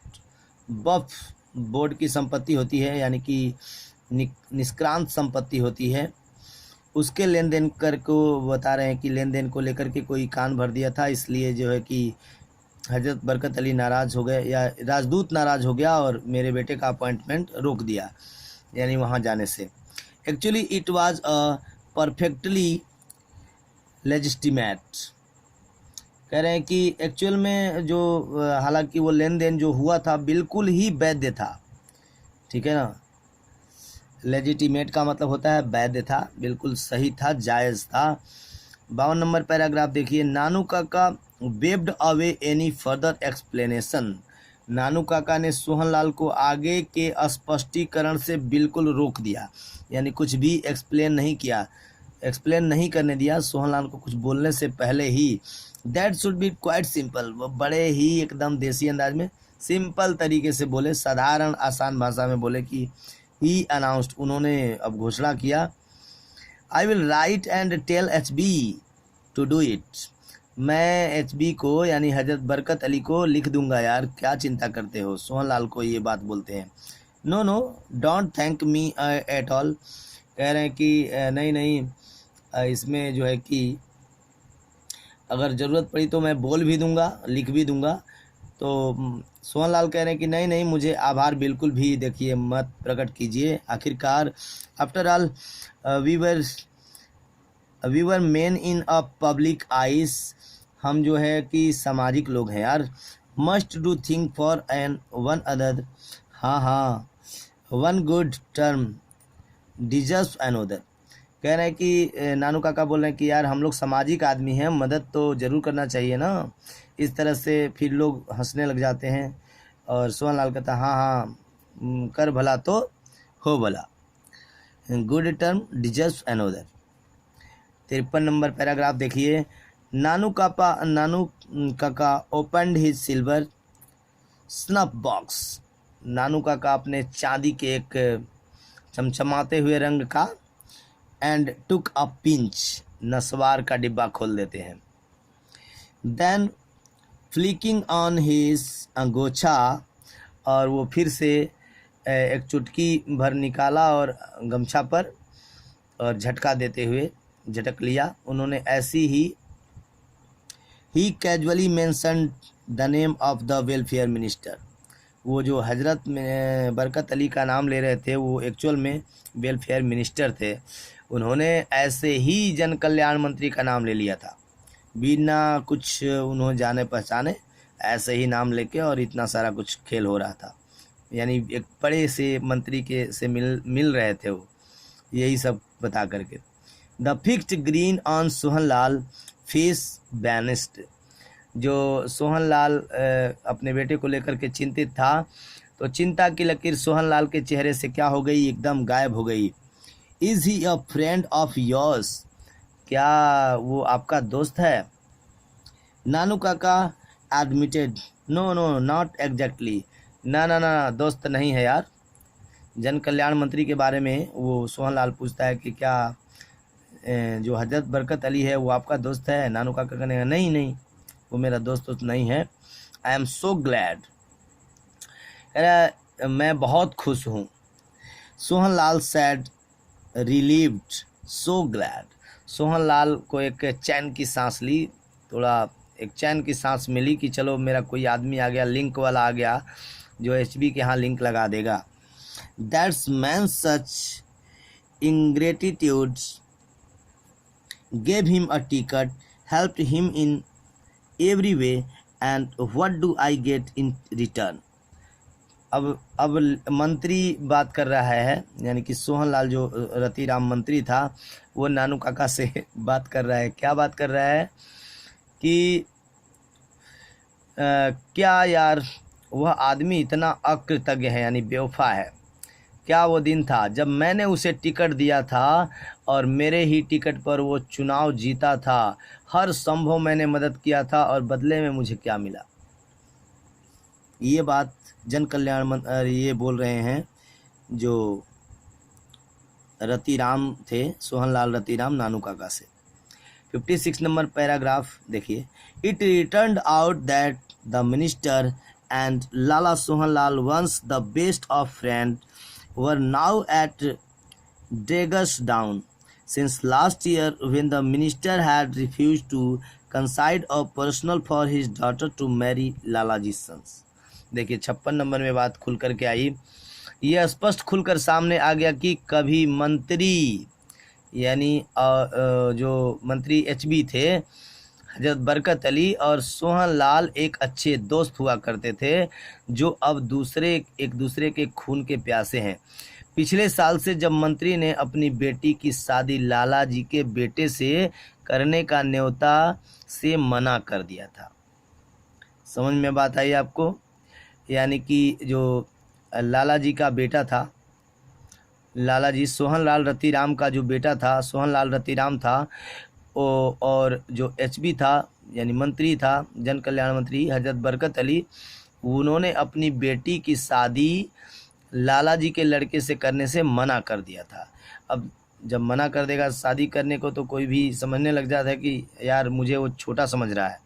बोर्ड की संपत्ति होती है, यानी कि निष्क्रांत संपत्ति होती है, उसके लेन देन कर को बता रहे हैं कि लेन देन को लेकर के कोई कान भर दिया था, इसलिए जो है कि हजरत बरकत अली नाराज़ हो गए, या राजदूत नाराज़ हो गया और मेरे बेटे का अपॉइंटमेंट रोक दिया, यानी वहाँ जाने से। Actually it was a perfectly legitimate, कह रहे हैं कि एक्चुअल में जो हालांकि वो लेन देन जो हुआ था बिल्कुल ही वैध था, ठीक है ना। लेजिटिमेट का मतलब होता है वैध था, बिल्कुल सही था, जायज़ था। 52 नंबर पैराग्राफ देखिए। Nanu Kaka waved away any further explanation, Nanu काका ने सोहनलाल को आगे के स्पष्टीकरण से बिल्कुल रोक दिया, यानी कुछ भी एक्सप्लेन नहीं करने दिया सोहनलाल को कुछ बोलने से पहले ही। That should be quite simple, वो बड़े ही एकदम देसी अंदाज में सिंपल तरीके से बोले, साधारण आसान भाषा में बोले कि ही अनाउंस्ड, उन्होंने अब घोषणा किया, I will write and tell HB to do it, मैं HB को यानी हजरत बरकत अली को लिख दूंगा, यार क्या चिंता करते हो, सोहनलाल को ये बात बोलते हैं। No no don't thank me at all, कह रहे हैं कि नहीं, इसमें जो है कि अगर ज़रूरत पड़ी तो मैं बोल भी दूंगा, लिख भी दूंगा। तो सोहनलाल कह रहे हैं कि नहीं, मुझे आभार बिल्कुल भी देखिए मत प्रकट कीजिए, आखिरकार after all we were men in a public eyes, हम जो है कि सामाजिक लोग हैं यार। Must do think for and one other, हाँ, one good term deserve another, कह रहे हैं कि नानू काका बोल रहे हैं कि यार हम लोग सामाजिक आदमी हैं, मदद तो ज़रूर करना चाहिए ना। इस तरह से फिर लोग हंसने लग जाते हैं और सोहनलाल कहता हाँ, कर भला तो हो भला, good term deserve another. 53 number paragraph देखिए। Nanu Kaka opened his silver snuff box, Nanu Kaka अपने चांदी के एक चमचमाते हुए रंग का एंड टुक अ पिंच, नस्वार का डिब्बा खोल देते हैं। देन फ्लिकिंग ऑन हिज अंगोछा, और वो फिर से एक चुटकी भर निकाला और गमछा पर और झटका देते हुए झटक लिया। उन्होंने ऐसी ही casually mentioned the name of the welfare minister. वो जो हजरत में बरकत अली का नाम ले रहे थे वो एक्चुअल में वेलफेयर मिनिस्टर थे। उन्होंने ऐसे ही जन कल्याण मंत्री का नाम ले लिया था, बिना कुछ उन्होंने जाने पहचाने ऐसे ही नाम लेके, और इतना सारा कुछ खेल हो रहा था। यानी एक बड़े से मंत्री के से मिल रहे थे वो, यही सब बता करके। The fixed green on Sohanlal face banished. जो सोहनलाल अपने बेटे को लेकर के चिंतित था, तो चिंता की लकीर सोहनलाल के चेहरे से क्या हो गई, एकदम गायब हो गई। Is he a friend of yours, क्या वो आपका दोस्त है? नानू काका admitted, no no not exactly, ना ना ना दोस्त नहीं है यार। जन कल्याण मंत्री के बारे में वो सोहनलाल पूछता है कि क्या जो हजरत बरकत अली है वो आपका दोस्त है? नानू काका कहने नहीं नहीं, वो मेरा दोस्त नहीं है। आई एम सो ग्लैड, मैं बहुत खुश हूँ। Sohanlal sad relieved, so glad. Sohanlal को एक चैन की सांस ली, थोड़ा एक चैन की सांस मिली कि चलो मेरा कोई आदमी आ गया, लिंक वाला आ गया जो एचबी के यहाँ लिंक लगा देगा। That's man such ingratitude gave him a ticket, helped him in every way, and what do I get in return? अब मंत्री बात कर रहा है, यानी कि सोहनलाल जो रतिराम मंत्री था वो नानू काका से बात कर रहा है। क्या बात कर रहा है कि क्या यार वह आदमी इतना अकृतज्ञ है, यानी बेवफा है। क्या वो दिन था जब मैंने उसे टिकट दिया था और मेरे ही टिकट पर वो चुनाव जीता था। हर संभव मैंने मदद किया था और बदले में मुझे क्या मिला? ये बात जन कल्याण ये बोल रहे हैं जो रतिराम थे, सोहनलाल रतिराम नानू काका से। 56 नंबर पैराग्राफ देखिए। It returned out that the minister and Lala Sohanlal, once the best of friend, were now at daggers down since last year when the minister had refused to concede a personal for his daughter to marry Lalaji's sons। देखिए 56 number में बात खुल कर के आई। यह स्पष्ट खुलकर सामने आ गया कि कभी मंत्री यानी जो मंत्री एचबी थे हजरत बरकत अली और सोहनलाल एक अच्छे दोस्त हुआ करते थे, जो अब एक दूसरे के खून के प्यासे हैं। पिछले साल से जब मंत्री ने अपनी बेटी की शादी लाला जी के बेटे से करने का न्योता से मना कर दिया था। समझ में बात आई आपको? यानी कि जो लाला जी का बेटा था, लाला जी सोहनलाल रतिराम का जो बेटा था सोहनलाल रतिराम था, और जो एचबी था यानी मंत्री था, जन कल्याण मंत्री हजरत बरकत अली, उन्होंने अपनी बेटी की शादी लाला जी के लड़के से करने से मना कर दिया था। अब जब मना कर देगा शादी करने को तो कोई भी समझने लग जाता है कि यार मुझे वो छोटा समझ रहा है।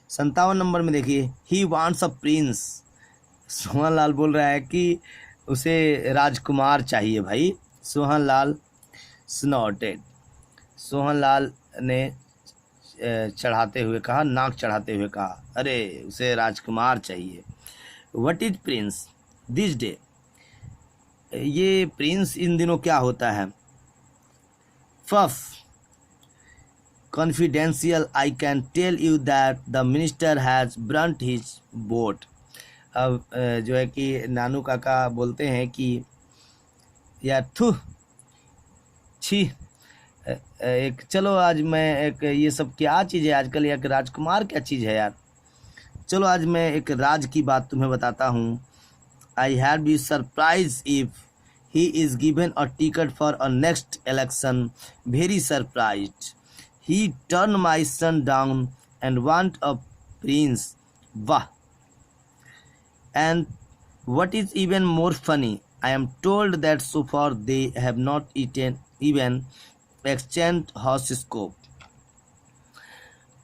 57 नंबर में देखिए। He wants a prince. Sohanlal बोल रहा है कि उसे राजकुमार चाहिए भाई। सोहनलाल स्नॉटेड। सोहनलाल ने चढ़ाते हुए कहा, नाक चढ़ाते हुए कहा, अरे उसे राजकुमार चाहिए। What is prince this day? ये प्रिंस इन दिनों क्या होता है? फफ confidential, I can tell you that the minister has burnt his boat. अब जो है कि नानू काका बोलते हैं कि यार थू छी, एक चलो आज मैं एक ये सब क्या चीज़ है आजकल, एक राजकुमार क्या चीज़ है यार। चलो आज मैं एक राज की बात तुम्हें बताता हूँ। I had be surprise if he is given a ticket for a next election, very surprised. He turn my son down and want a prince. वाह! And what is even more funny, I am told that so far they have not even exchanged horoscope।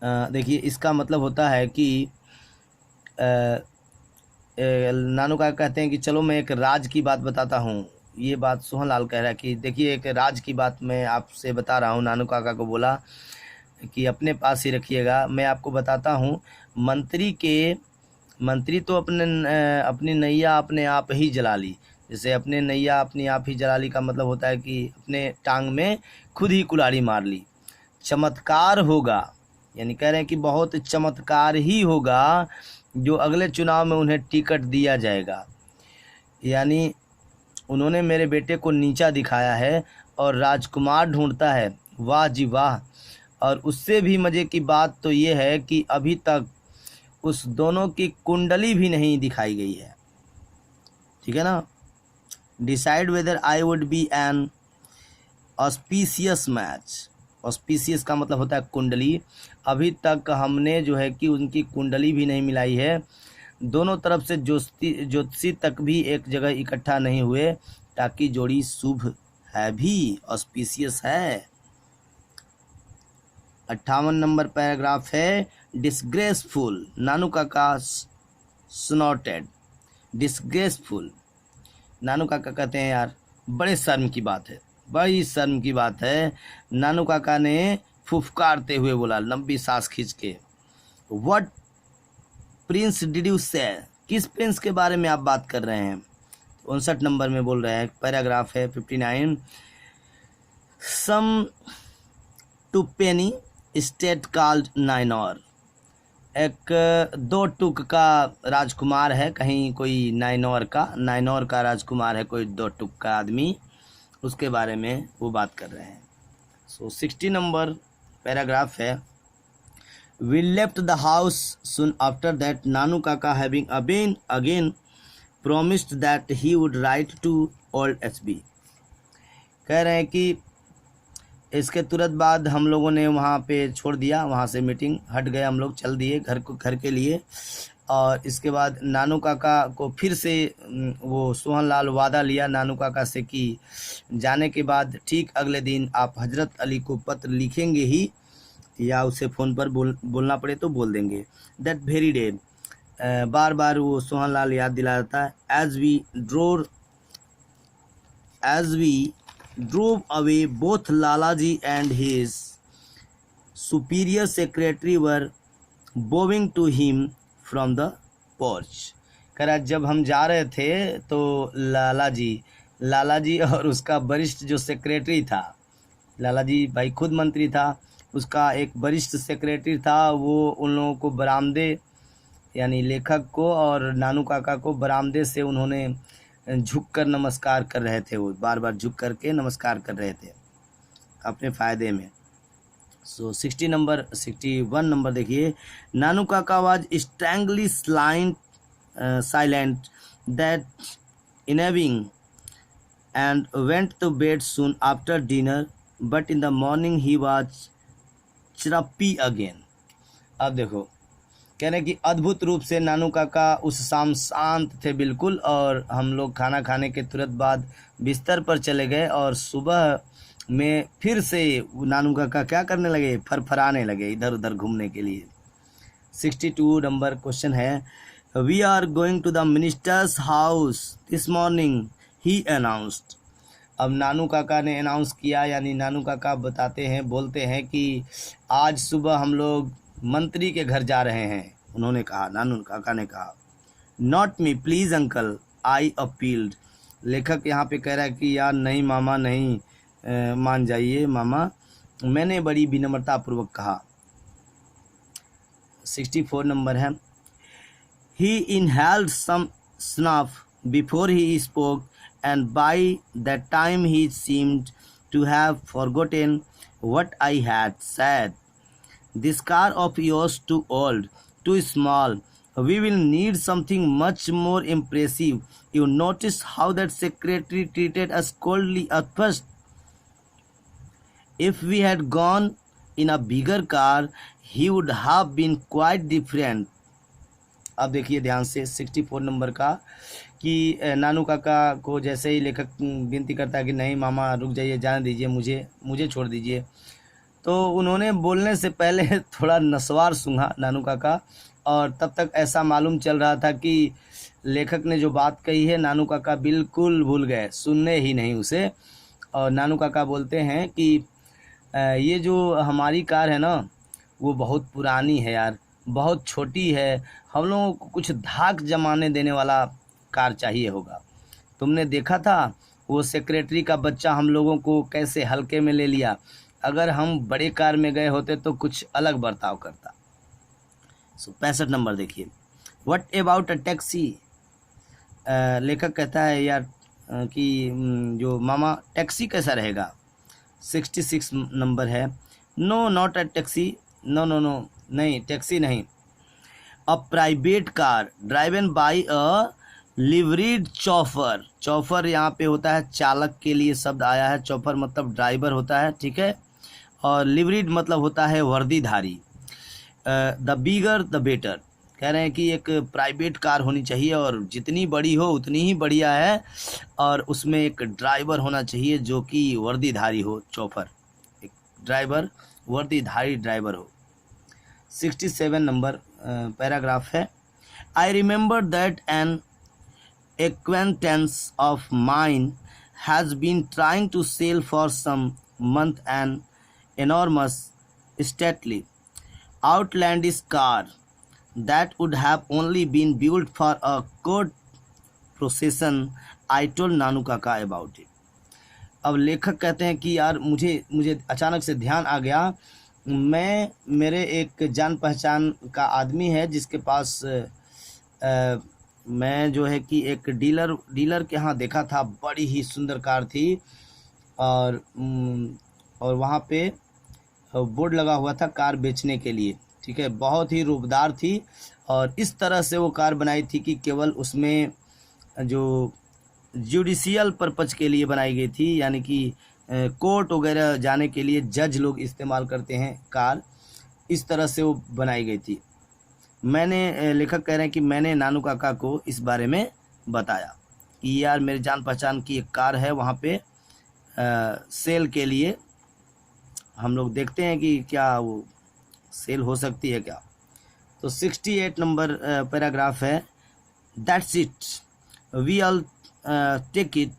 देखिए इसका मतलब होता है कि नानू काका कहते हैं कि चलो मैं एक राज की बात बताता हूँ। ये बात सोहन लाल कह रहा है कि देखिए एक राज की बात मैं आपसे बता रहा हूँ। नानू काका को बोला कि अपने पास ही रखिएगा, मैं आपको बताता हूँ। मंत्री तो अपनी नैया अपने आप ही जला ली। जैसे अपने नैया अपनी आप ही जला ली का मतलब होता है कि अपने टांग में खुद ही कुल्हाड़ी मार ली। चमत्कार होगा, यानी कह रहे हैं कि बहुत चमत्कार ही होगा जो अगले चुनाव में उन्हें टिकट दिया जाएगा। यानी उन्होंने मेरे बेटे को नीचा दिखाया है और राजकुमार ढूंढता है। वाह जी वाह। और उससे भी मज़े की बात तो ये है कि अभी तक उस दोनों की कुंडली भी नहीं दिखाई गई है। ठीक है ना। Decide whether I would be N auspicious match. Auspicious का मतलब होता है कुंडली। अभी तक हमने जो है कि उनकी कुंडली भी नहीं मिलाई है। दोनों तरफ से ज्योतिषी तक भी एक जगह इकट्ठा नहीं हुए ताकि जोड़ी शुभ है भी, ऑस्पिशियस है। 58 नंबर पैराग्राफ है डिसग्रेसफुल। नानू काका स्नॉटेड। डिसग्रेसफुल, नानू काका कहते हैं यार बड़े शर्म की बात है, बड़ी शर्म की बात है। नानू काका ने फुफकारते हुए बोला, लंबी सांस खींच के। व्हाट प्रिंस डिड यू से? किस प्रिंस के बारे में आप बात कर रहे हैं? 59 नंबर में बोल रहे हैं, पैराग्राफ है 59। सम टू पेनी स्टेट कॉल्ड नाइनोर। एक 2 टुक का राजकुमार है, कहीं कोई नाइनोर का राजकुमार है, कोई 2 टुक का आदमी, उसके बारे में वो बात कर रहे हैं। सो 60 नंबर पैराग्राफ है। We left the house soon after that. नानू काका having again promised that he would write to old HB। कह रहे हैं कि इसके तुरंत बाद हम लोगों ने वहाँ पे छोड़ दिया, वहाँ से मीटिंग हट गए, हम लोग चल दिए घर के लिए। और इसके बाद नानू काका को फिर से वो सोहन लाल वादा लिया नानू काका से कि जाने के बाद ठीक अगले दिन आप हजरत अली को पत्र लिखेंगे ही, या उसे फ़ोन पर बोलना पड़े तो बोल देंगे। दैट वेरी डे, बार बार वो सोहन लाल याद दिलाता है। As we drove away both Lalaji and his superior secretary were bowing to him from the porch. कह रहा जब हम जा रहे थे तो लालाजी और उसका वरिष्ठ जो सेक्रेटरी था, लालाजी भाई खुद मंत्री था, उसका एक वरिष्ठ सेक्रेटरी था, वो उन लोगों को बरामदे, यानी लेखक को और नानू काका को बरामदे से उन्होंने झुककर नमस्कार कर रहे थे। वो बार बार झुक करके नमस्कार कर रहे थे अपने फ़ायदे में। सो 61 नंबर देखिए। Nanu Kaka was strangely silent that evening and went to bed soon after dinner, but in the morning he was chirpy again. अब देखो कह रहे हैं कि अद्भुत रूप से नानू काका उस शाम शांत थे बिल्कुल, और हम लोग खाना खाने के तुरंत बाद बिस्तर पर चले गए और सुबह में फिर से नानू काका क्या करने लगे, फरफराने लगे, इधर उधर घूमने के लिए। 62 नंबर क्वेश्चन है। We are going to the minister's house this morning he announced. अब नानू काका ने अनाउंस किया, यानी नानू काका बोलते हैं कि आज सुबह हम लोग मंत्री के घर जा रहे हैं। उन्होंने कहा, नानू काका ने कहा। Not me please uncle I appealed. लेखक यहाँ पे कह रहा है कि यार नहीं मामा, नहीं मान जाइए मामा, मैंने बड़ी विनम्रतापूर्वक कहा। 64 नंबर है। He inhaled some snuff before he spoke and by that time he seemed to have forgotten what I had said. This car of yours too old, too small. We will need something much more impressive. You noticed how that secretary treated us coldly at first. If we had gone in a bigger car, he would have been quite different. अब देखिए ध्यान से 64 number का कि नानू काका को जैसे ही लेखक विनती करता है कि नहीं मामा रुक जाइए, जाने दीजिए, मुझे छोड़ दीजिए, तो उन्होंने बोलने से पहले थोड़ा नस्वार सूंघा नानू काका, और तब तक ऐसा मालूम चल रहा था कि लेखक ने जो बात कही है नानू काका बिल्कुल भूल गए, सुनने ही नहीं उसे। और नानू काका बोलते हैं कि ये जो हमारी कार है ना वो बहुत पुरानी है यार, बहुत छोटी है, हम लोगों को कुछ धाक जमाने देने वाला कार चाहिए होगा। तुमने देखा था वो सेक्रेटरी का बच्चा हम लोगों को कैसे हल्के में ले लिया, अगर हम बड़े कार में गए होते तो कुछ अलग बर्ताव करता। 65 नंबर देखिए, व्हाट अबाउट अ टैक्सी। लेखक कहता है यार कि जो मामा टैक्सी कैसा रहेगा। 66 नंबर है, no not a taxi, no no no, नहीं टैक्सी नहीं, a private car driven by a liveried chauffeur. Chauffeur यहाँ पे होता है चालक के लिए शब्द आया है, चौफर मतलब ड्राइवर होता है, ठीक है, और लिवरीड मतलब होता है वर्दीधारी। द बिगर द बेटर, कह रहे हैं कि एक प्राइवेट कार होनी चाहिए और जितनी बड़ी हो उतनी ही बढ़िया है, और उसमें एक ड्राइवर होना चाहिए जो कि वर्दीधारी हो, चौफर, एक ड्राइवर वर्दीधारी ड्राइवर हो। 67 नंबर पैराग्राफ है, I remember that an acquaintance of mine has been trying to sell for some month an enormous stately outlandish car that would have only been built for a court procession. I told Nanu Kaka about it. अब लेखक कहते हैं कि यार मुझे अचानक से ध्यान आ गया, मेरे एक जान पहचान का आदमी है जिसके पास मैं जो है कि एक डीलर के यहाँ देखा था, बड़ी ही सुंदर कार थी, और वहाँ पे बोर्ड लगा हुआ था कार बेचने के लिए, ठीक है, बहुत ही रूपदार थी, और इस तरह से वो कार बनाई थी कि केवल उसमें जो जुडिशियल पर्पज के लिए बनाई गई थी, यानी कि कोर्ट वगैरह जाने के लिए जज लोग इस्तेमाल करते हैं कार, इस तरह से वो बनाई गई थी। मैंने, लेखक कह रहे हैं कि मैंने नानू काका को इस बारे में बताया कि यार मेरे जान पहचान की एक कार है, वहाँ पे सेल के लिए हम लोग देखते हैं कि क्या वो सेल हो सकती है क्या। तो 68 नंबर पैराग्राफ है, that's it, we all take it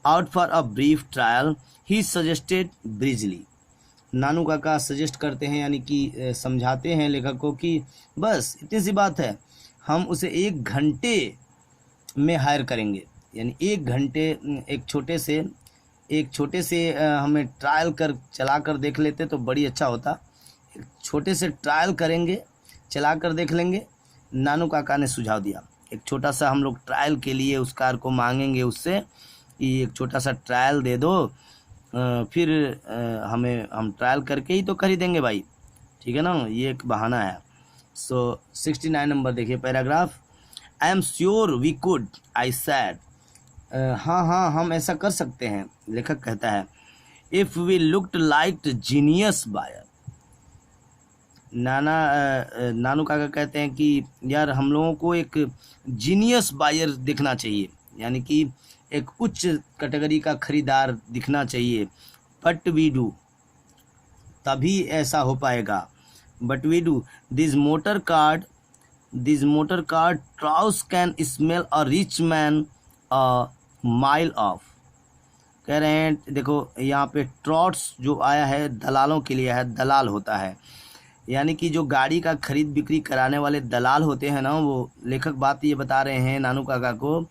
out for a brief trial, he suggested briskly. Nanu Kaka suggest करते हैं, यानी कि समझाते हैं लेखक को कि बस इतनी सी बात है, हम उसे 1 घंटे में हायर करेंगे, यानी 1 घंटे एक छोटे से हमें ट्रायल कर चला कर देख लेते तो बड़ी अच्छा होता, एक छोटे से ट्रायल करेंगे, चला कर देख लेंगे। नानू काका ने सुझाव दिया, एक छोटा सा हम लोग ट्रायल के लिए उस कार को मांगेंगे उससे कि एक छोटा सा ट्रायल दे दो, फिर हम ट्रायल करके ही तो खरीदेंगे भाई, ठीक है ना, ये एक बहाना है। सो 69 नंबर देखिए paragraph, I am sure we could, I said, हाँ हम ऐसा कर सकते हैं, लेखक कहता है, if we looked like genius buyer. Nanu Kaka कहते हैं कि यार हम लोगों को एक जीनियस बायर दिखना चाहिए, यानी कि एक उच्च कैटेगरी का खरीदार दिखना चाहिए। बट वी डू, तभी ऐसा हो पाएगा, but we do this motor car ट्राउस can smell a rich man a mile off. कह रहे हैं देखो यहाँ पे ट्रॉट्स जो आया है दलालों के लिए है, दलाल होता है, यानी कि जो गाड़ी का खरीद बिक्री कराने वाले दलाल होते हैं ना, वो लेखक बात ये बता रहे हैं नानू काका को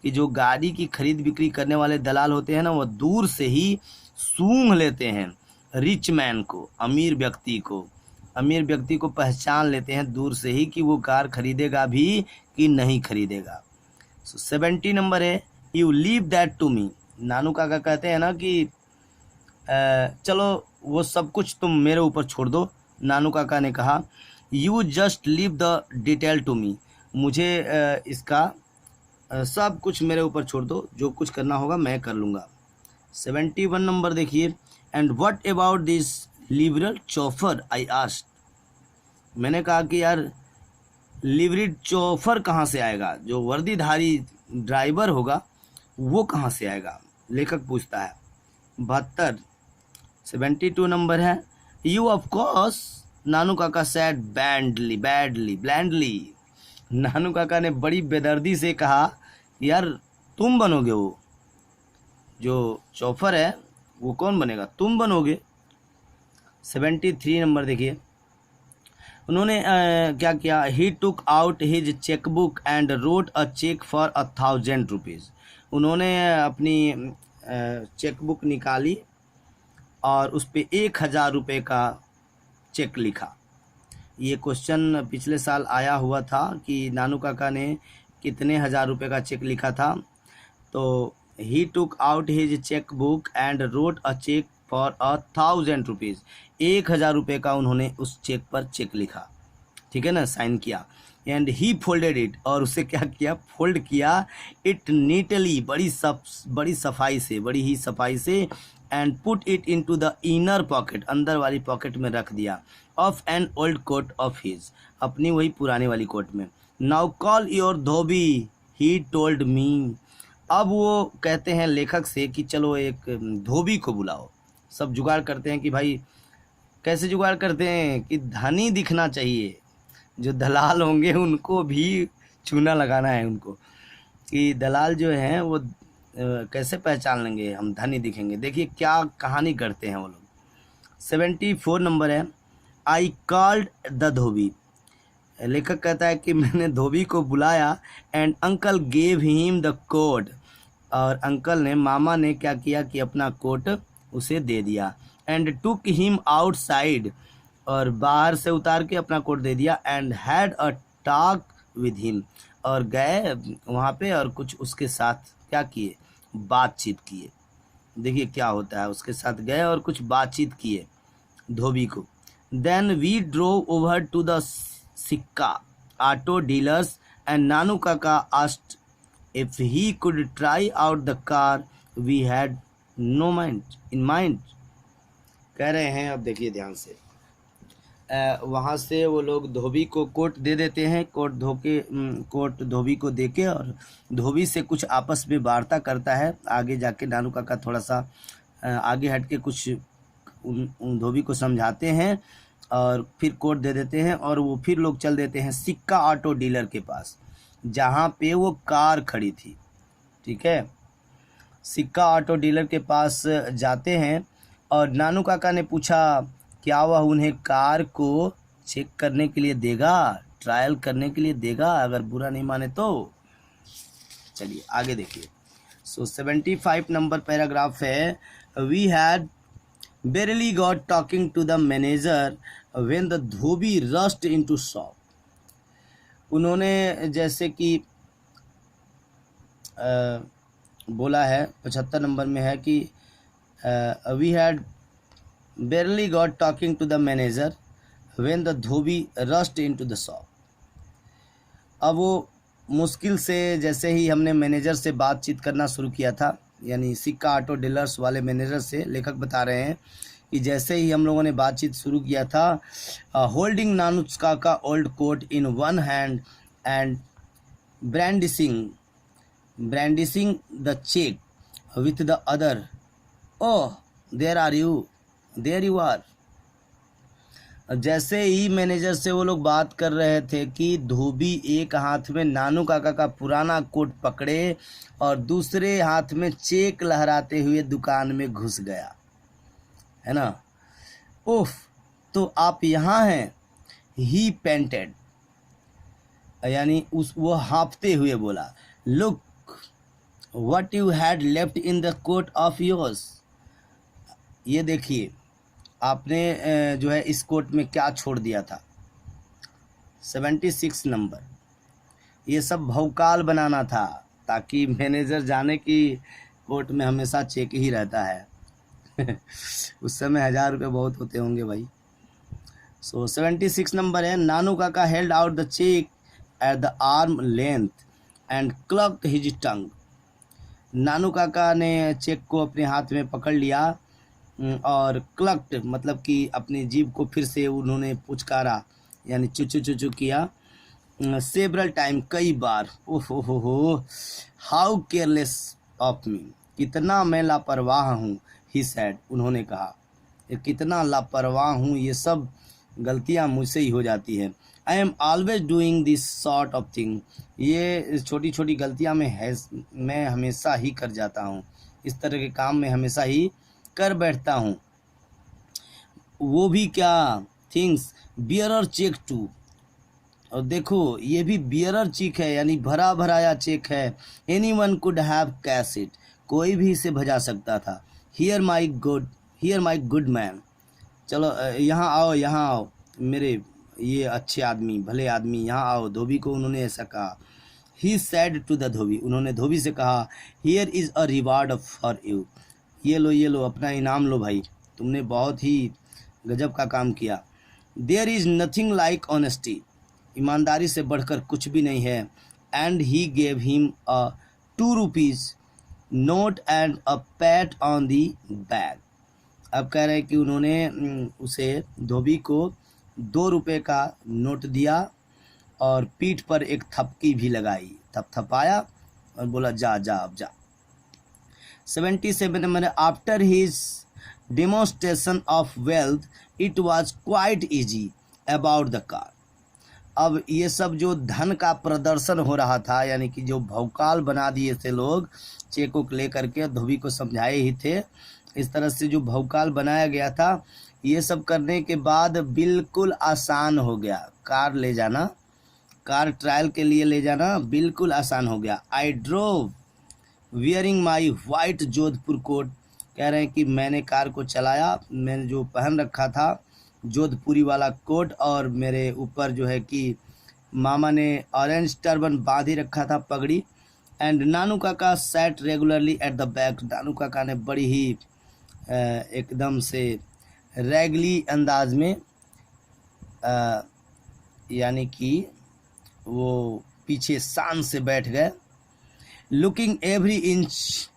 कि जो गाड़ी की खरीद बिक्री करने वाले दलाल होते हैं ना, वो दूर से ही सूंघ लेते हैं रिच मैन को, अमीर व्यक्ति को पहचान लेते हैं दूर से ही कि वो कार खरीदेगा भी कि नहीं खरीदेगा। 70 नंबर है, you leave that to me. Nanu Kaka कहते हैं ना कि चलो वो सब कुछ तुम मेरे ऊपर छोड़ दो। नानू काका ने कहा, you just leave the detail to me, मुझे इसका सब कुछ मेरे ऊपर छोड़ दो, जो कुछ करना होगा मैं कर लूँगा। 71 नंबर देखिए, and what about this liberal chauffeur, I asked. मैंने कहा कि यार लिवरीड चौफर कहाँ से आएगा, जो वर्दीधारी ड्राइवर होगा वो कहाँ से आएगा, लेखक पूछता है। 72 नंबर है, यू ऑफ कोर्स, नानू काका सैड ब्लैंडली। नानू काका ने बड़ी बेदर्दी से कहा, यार तुम बनोगे, वो जो चौफर है वो कौन बनेगा, तुम बनोगे। 73 नंबर देखिए, उन्होंने क्या किया, he took out his chequebook and wrote a cheque for 1000 rupees. उन्होंने अपनी चेकबुक निकाली और उस पर 1000 रुपये का चेक लिखा। ये क्वेश्चन पिछले साल आया हुआ था कि नानू काका ने कितने हज़ार रुपये का चेक लिखा था। तो he took out his chequebook and wrote a cheque for 1000 rupees. 1000 रुपये का उन्होंने उस चेक पर चेक लिखा, ठीक है ना, साइन किया। एंड ही फोल्डेड इट, और उसे क्या किया, फोल्ड किया, इट नीटली, बड़ी ही सफाई से, and put it into the inner pocket, अंदर वाली पॉकेट में रख दिया, of an old coat of his, अपनी वही पुरानी वाली कोट में। Now call your dhobi, he told me. अब वो कहते हैं लेखक से कि चलो एक धोबी को बुलाओ। सब जुगाड़ करते हैं कि भाई कैसे जुगाड़ करते हैं कि धनी दिखना चाहिए, जो दलाल होंगे उनको भी चूना लगाना है उनको, कि दलाल जो हैं वो कैसे पहचान लेंगे हम धनी दिखेंगे। देखिए क्या कहानी करते हैं वो लोग। 74 नंबर है, आई कॉल्ड द धोबी। लेखक कहता है कि मैंने धोबी को बुलाया, and uncle gave him the coat, और अंकल ने, मामा ने क्या किया कि अपना कोट उसे दे दिया। एंड टुक हिम आउटसाइड, और बाहर से उतार के अपना कोट दे दिया। And had a talk with him, और गए वहाँ पे और कुछ उसके साथ क्या किए, बातचीत किए। देखिए क्या होता है, उसके साथ गए और कुछ बातचीत किए धोबी को। Then we drove over to the Sikka auto dealers, and Nanu काका asked if he could try out the car we had no mind in mind. कह रहे हैं, अब देखिए ध्यान से, वहाँ से वो लोग धोबी को कोट दे देते हैं, कोट धोबी को देके, और धोबी से कुछ आपस में वार्ता करता है। आगे जाके नानू काका थोड़ा सा आगे हट के कुछ उन धोबी को समझाते हैं और फिर कोट दे देते हैं, और वो फिर लोग चल देते हैं सिक्का ऑटो डीलर के पास, जहाँ पे वो कार खड़ी थी, ठीक है। सिक्का ऑटो डीलर के पास जाते हैं, और नानू काका ने पूछा क्या वह उन्हें कार को चेक करने के लिए देगा, ट्रायल करने के लिए देगा, अगर बुरा नहीं माने तो। चलिए आगे देखिए। 75 नंबर पैराग्राफ है, we had barely got talking to the manager when the dhobi rushed into shop। उन्होंने जैसे कि बोला है 75 नंबर में है कि we had barely got talking to the manager when the dhobi rushed into the shop। अब वो मुश्किल से, जैसे ही हमने मैनेजर से बातचीत करना शुरू किया था, यानी सिक्का ऑटो डीलर्स वाले मैनेजर से, लेखक बता रहे हैं कि जैसे ही हम लोगों ने बातचीत शुरू किया था, holding Nanu Kaka old coat in one hand and brandishing the cheque with the other, oh there you are. जैसे ही मैनेजर से वो लोग बात कर रहे थे कि धोबी एक हाथ में नानू काका का पुराना कोट पकड़े और दूसरे हाथ में चेक लहराते हुए दुकान में घुस गया, है ना। उफ, तो आप यहाँ हैं, ही पेंटेड, यानी वो हाँफते हुए बोला, look what you had left in the coat of yours. ये देखिए आपने जो है इस कोट में क्या छोड़ दिया था। 76 नंबर, ये सब भौकाल बनाना था ताकि मैनेजर जाने कि कोट में हमेशा चेक ही रहता है। उस समय 1000 रुपये बहुत होते होंगे भाई। 76 नंबर है, Nanu Kaka held out the cheque at the arm length and clucked his tongue. Nanu काका ने चेक को अपने हाथ में पकड़ लिया और क्लक्ट मतलब कि अपनी जीभ को फिर से उन्होंने पुचकारा, यानी चुचू चुचू किया, सेवरल टाइम, कई बार। ओहो, हाउ केयरलेस ऑफ मी, कितना मैं लापरवाह हूँ, ही सैड, उन्होंने कहा। कितना लापरवाह हूँ, ये सब गलतियाँ मुझसे ही हो जाती हैं। I am always doing this sort of thing, ये छोटी छोटी गलतियाँ मैं हमेशा ही कर जाता हूँ, इस तरह के काम में हमेशा ही कर बैठता हूँ। वो भी क्या, थिंग्स बियरर चेक टू, और देखो ये भी बियरर चेक है, यानी भरा भराया चेक है। Any one could have cash it, कोई भी इसे भजा सकता था। हियर माई गुड मैन, चलो यहाँ आओ, यहाँ आओ मेरे ये अच्छे आदमी, भले आदमी, यहाँ आओ। धोबी को उन्होंने ऐसा कहा। ही सैड टू द धोबी, उन्होंने धोबी से कहा, here is a reward for you, ये लो अपना इनाम लो भाई, तुमने बहुत ही गजब का काम किया। There is nothing like honesty, ईमानदारी से बढ़कर कुछ भी नहीं है। And he gave him a 2 rupees note and a pat on the back, अब कह रहे हैं कि उन्होंने उसे धोबी को 2 रुपये का नोट दिया और पीठ पर एक थपकी भी लगाई, थपथपाया और बोला जा जा अब जा। 77 number, after his demonstration of wealth it was quite easy about the car, अब ये सब जो धन का प्रदर्शन हो रहा था, यानी कि जो भौकाल बना दिए थे लोग, चेक उक ले करके धोबी को समझाए ही थे, इस तरह से जो भौकाल बनाया गया था, ये सब करने के बाद बिल्कुल आसान हो गया। कार ले जाना, कार ट्रायल के लिए ले जाना बिल्कुल आसान हो गया। I drove wearing my white Jodhpur coat, कह रहे हैं कि मैंने कार को चलाया, मैंने जो पहन रखा था जोधपुरी वाला कोट, और मेरे ऊपर जो है कि मामा ने ऑरेंज टर्बन बांध ही रखा था, पगड़ी। And Nanu Kaka sat regularly at the back, Nanu काका ने बड़ी ही एकदम से रैगली अंदाज में यानी कि वो पीछे शान से बैठ गए। लुकिंग एवरी इंच,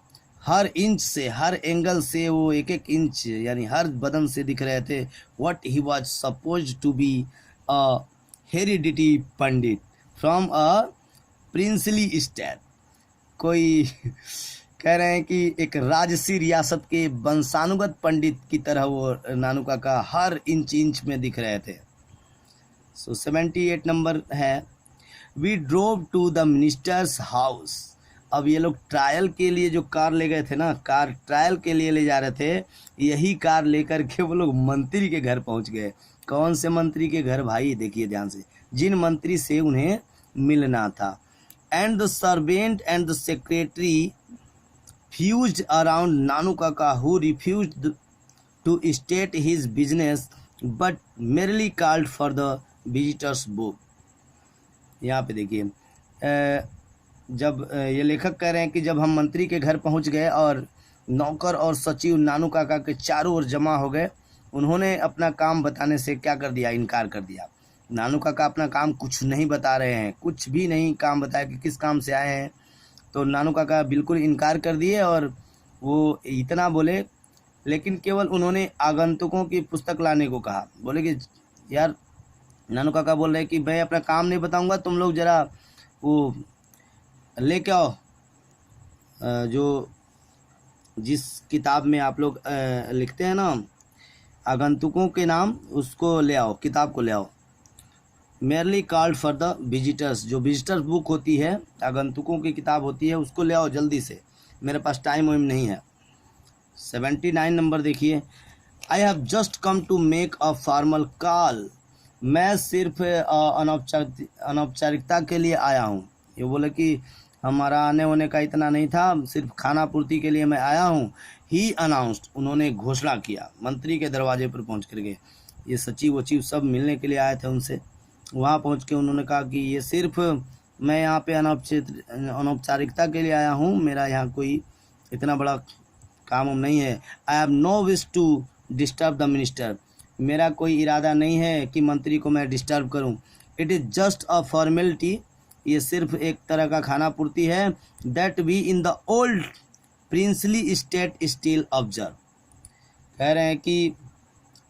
हर इंच से, हर एंगल से वो एक एक इंच यानी हर बदन से दिख रहे थे। What he was suppose to be a heredity pandit from a princely state, कोई कह रहे हैं कि एक राजसी रियासत के वंशानुगत पंडित की तरह वो नानू काका हर इंच इंच में दिख रहे थे। सो 78 नंबर है, we drove to the minister's house, अब ये लोग ट्रायल के लिए जो कार ले गए थे ना, कार ट्रायल के लिए ले जा रहे थे, यही कार लेकर के वो लोग मंत्री के घर पहुंच गए। कौन से मंत्री के घर भाई, देखिए ध्यान से, जिन मंत्री से उन्हें मिलना था। And the servant and the secretary fused around Nanu Kaka who refused to state his business but merely called for the visitors book. यहाँ पे देखिए जब ये लेखक कह रहे हैं कि जब हम मंत्री के घर पहुंच गए और नौकर और सचिव नानू काका के चारों ओर जमा हो गए, उन्होंने अपना काम बताने से क्या कर दिया, इनकार कर दिया। नानू काका अपना काम कुछ नहीं बता रहे हैं, कुछ भी नहीं काम बताया कि किस काम से आए हैं, तो नानू काका बिल्कुल इनकार कर दिए और वो इतना बोले, लेकिन केवल उन्होंने आगंतुकों की पुस्तक लाने को कहा। बोले कि यार, नानू काका बोल रहे कि मैं अपना काम नहीं बताऊंगा, तुम लोग ज़रा वो लेके आओ, जो जिस किताब में आप लोग लिखते हैं ना आगंतुकों के नाम, उसको ले आओ, किताब को ले आओ। Merely called for the visitors, जो विजिटर्स बुक होती है, आगंतुकों की किताब होती है, उसको ले आओ जल्दी से, मेरे पास टाइम वाइम नहीं है। 79 नंबर देखिए, I have just come to make a formal call, मैं सिर्फ अनौपचारिकता के लिए आया हूँ। ये बोले कि हमारा आने होने का इतना नहीं था, सिर्फ खाना पूर्ति के लिए मैं आया हूँ। ही अनाउंस्ड, उन्होंने घोषणा किया, मंत्री के दरवाजे पर पहुँच कर गए। ये सचिव वचिव सब मिलने के लिए आए थे उनसे, वहाँ पहुँच के उन्होंने कहा कि ये सिर्फ मैं यहाँ पे अनौपचारिकता के लिए आया हूँ, मेरा यहाँ कोई इतना बड़ा काम नहीं है। I have no wish to disturb the minister, मेरा कोई इरादा नहीं है कि मंत्री को मैं डिस्टर्ब करूं। It is just a formality, ये सिर्फ एक तरह का खाना पूर्ति है। That we in the old princely state still observe, कह रहे हैं कि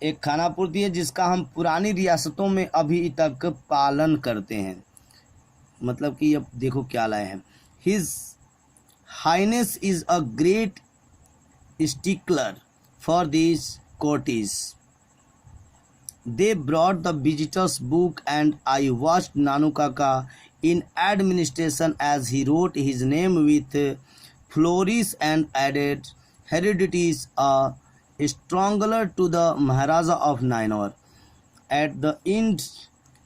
एक खाना पूर्ति है जिसका हम पुरानी रियासतों में अभी तक पालन करते हैं। मतलब कि अब देखो क्या लाए हैं, his highness is a great stickler for this cottage. They brought the visitors book and I watched Nanu Kaka in administration as he wrote his name with flourish and added heredities a strangler to the Maharaja of Nainor. At the end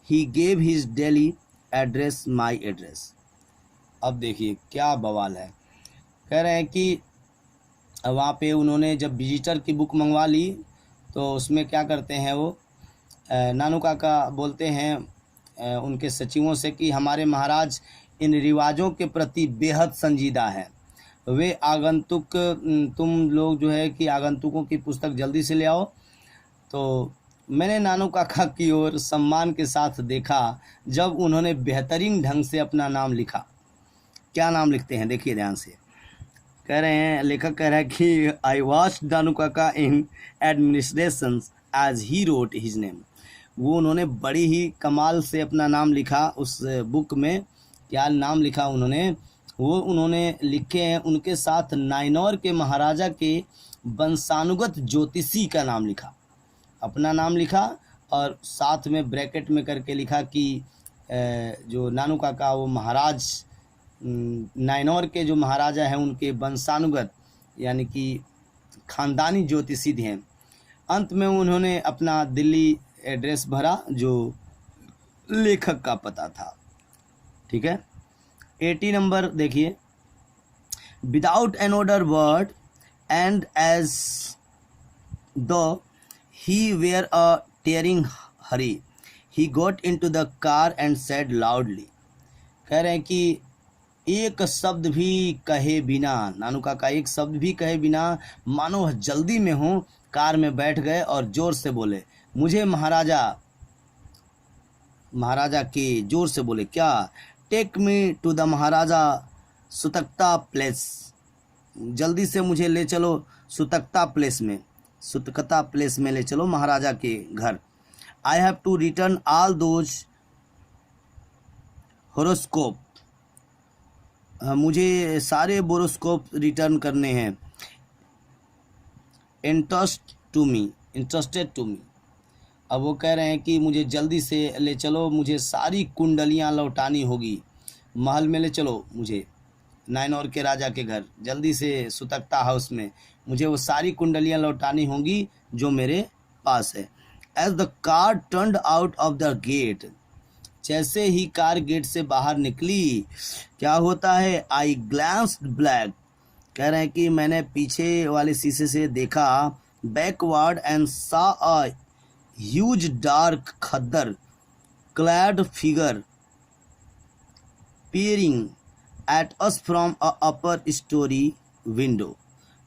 he gave his Delhi address, my address. अब देखिए क्या बवाल है। कह रहे हैं कि वहाँ पे उन्होंने जब विजिटर की बुक मंगवा ली तो उसमें क्या करते हैं वो नानू काका बोलते हैं उनके सचिवों से कि हमारे महाराज इन रिवाजों के प्रति बेहद संजीदा हैं। वे आगंतुक तुम लोग जो है कि आगंतुकों की पुस्तक जल्दी से ले आओ। तो मैंने नानू काका की ओर सम्मान के साथ देखा जब उन्होंने बेहतरीन ढंग से अपना नाम लिखा। क्या नाम लिखते हैं देखिए ध्यान से। कह रहे हैं, लेखक कह रहा है कि आई वॉच नानू काका in administration as he wrote his name. वो उन्होंने बड़ी ही कमाल से अपना नाम लिखा उस बुक में। क्या नाम लिखा उन्होंने? वो उन्होंने लिखे हैं उनके साथ नाइनौर के महाराजा के वंशानुगत ज्योतिषी का नाम लिखा। अपना नाम लिखा और साथ में ब्रैकेट में करके लिखा कि जो नानू काका वो महाराज नाइनौर के जो महाराजा हैं उनके वंशानुगत यानी कि खानदानी ज्योतिषी हैं। अंत में उन्होंने अपना दिल्ली एड्रेस भरा जो लेखक का पता था। ठीक है, 80 नंबर देखिए। Without another word and as the he were a tearing hurry he got into the car and said loudly. कह रहे हैं कि एक शब्द भी कहे बिना, नानू काका एक शब्द भी कहे बिना मानो जल्दी में हो कार में बैठ गए और जोर से बोले, मुझे महाराजा के जोर से बोले क्या, take me to the Maharaja Sutakta place, जल्दी से मुझे ले चलो सुतक्ता प्लेस में ले चलो महाराजा के घर। I have to return all those horoscope, मुझे सारे बोरोस्कोप रिटर्न करने हैं। Interested to me. अब वो कह रहे हैं कि मुझे जल्दी से ले चलो, मुझे सारी कुंडलियाँ लौटानी होगी, महल में ले चलो मुझे, नाइनौर के राजा के घर, जल्दी से सुतक्ता हाउस में मुझे वो सारी कुंडलियाँ लौटानी होंगी जो मेरे पास है। As the car turned out of the gate, जैसे ही कार गेट से बाहर निकली क्या होता है, आई ग्लैंस्ड ब्लैक। कह रहे हैं कि मैंने पीछे वाले शीशे से देखा, backward and saw a huge dark khaddar clad figure peering at us from a upper story window।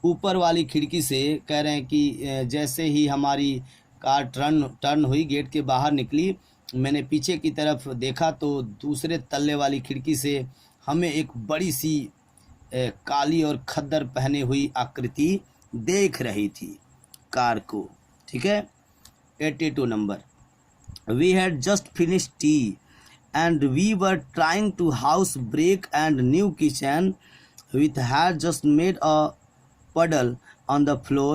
ऊपर वाली खिड़की से कह रहे हैं कि जैसे ही हमारी कार टर्न हुई गेट के बाहर निकली, मैंने पीछे की तरफ देखा तो दूसरे तल्ले वाली खिड़की से हमें एक बड़ी सी काली और खद्दर पहने हुई आकृति देख रही थी कार को। ठीक है, 82 number. We had just finish tea and we were trying to house break and new kitchen with had just made a puddle on the floor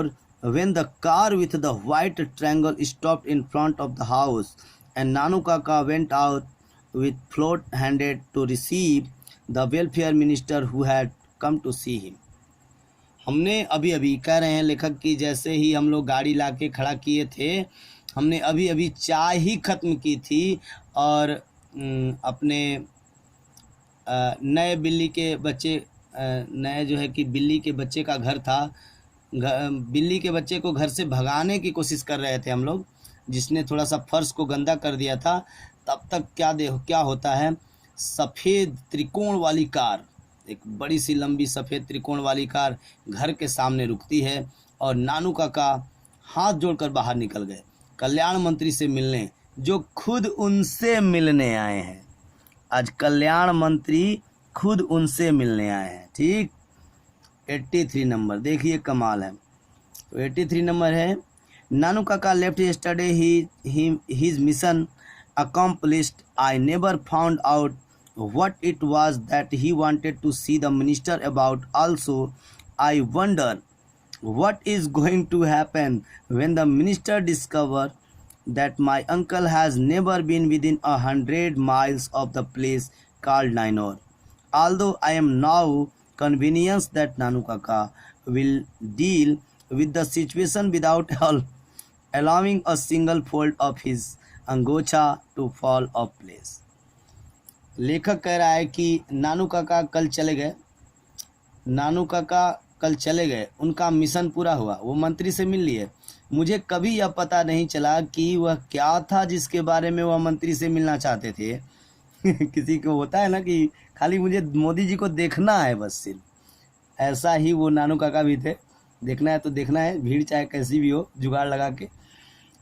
when the car with the white triangle stopped in front of the house and Nanu Kaka went out with float handed to receive the welfare minister who had come to see him। हमने अभी अभी, कह रहे हैं लेखक की, जैसे ही हम लोग गाड़ी लाके खड़ा किए थे, हमने अभी अभी चाय ही ख़त्म की थी और अपने नए बिल्ली के बच्चे, नए जो है कि बिल्ली के बच्चे का घर था, बिल्ली के बच्चे को घर से भगाने की कोशिश कर रहे थे हम लोग, जिसने थोड़ा सा फर्श को गंदा कर दिया था। तब तक क्या होता है, सफ़ेद त्रिकोण वाली कार, एक बड़ी सी लंबी सफ़ेद त्रिकोण वाली कार घर के सामने रुकती है और नानू काका हाथ जोड़कर बाहर निकल गए कल्याण मंत्री से मिलने, जो खुद उनसे मिलने आए हैं। आज कल्याण मंत्री खुद उनसे मिलने आए हैं। ठीक, 83 नंबर देखिए, कमाल है। तो 83 नंबर है, नानू काका left yesterday his mission accomplished। I never found out what it was that he wanted to see the minister about. Also, I wonder What is going to happen when the minister discover that my uncle has never been within 100 miles of the place called Nainor? Although I am now convinced that Nanu Kaka will deal with the situation without allowing a single fold of his अंगोछा to fall of place. लेखक कह रहा है कि नानू काका कल चले गए, नानू काका कल चले गए, उनका मिशन पूरा हुआ, वो मंत्री से मिल लिए। मुझे कभी यह पता नहीं चला कि वह क्या था जिसके बारे में वह मंत्री से मिलना चाहते थे। किसी को होता है ना कि खाली मुझे मोदी जी को देखना है बस, सिर्फ ऐसा ही वो नानू काका भी थे। देखना है तो देखना है, भीड़ चाहे कैसी भी हो, जुगाड़ लगा के।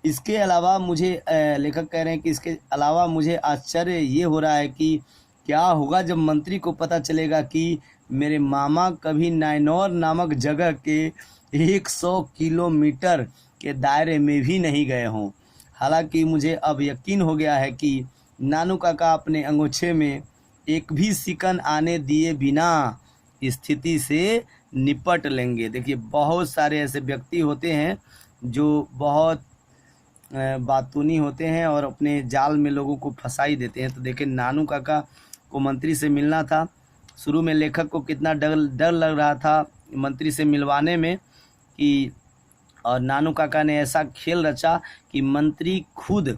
इसके अलावा मुझे लेखक कह रहे हैं कि इसके अलावा मुझे आश्चर्य ये हो रहा है कि क्या होगा जब मंत्री को पता चलेगा कि मेरे मामा कभी नायनौर नामक जगह के 100 किलोमीटर के दायरे में भी नहीं गए हों। हालांकि मुझे अब यकीन हो गया है कि नानू काका अपने अंगोछे में एक भी सिकन आने दिए बिना स्थिति से निपट लेंगे। देखिए, बहुत सारे ऐसे व्यक्ति होते हैं जो बहुत बातूनी होते हैं और अपने जाल में लोगों को फंसा ही देते हैं। तो देखिए, नानू काका को मंत्री से मिलना था। शुरू में लेखक को कितना डर लग रहा था मंत्री से मिलवाने में कि, और नानू काका ने ऐसा खेल रचा कि मंत्री खुद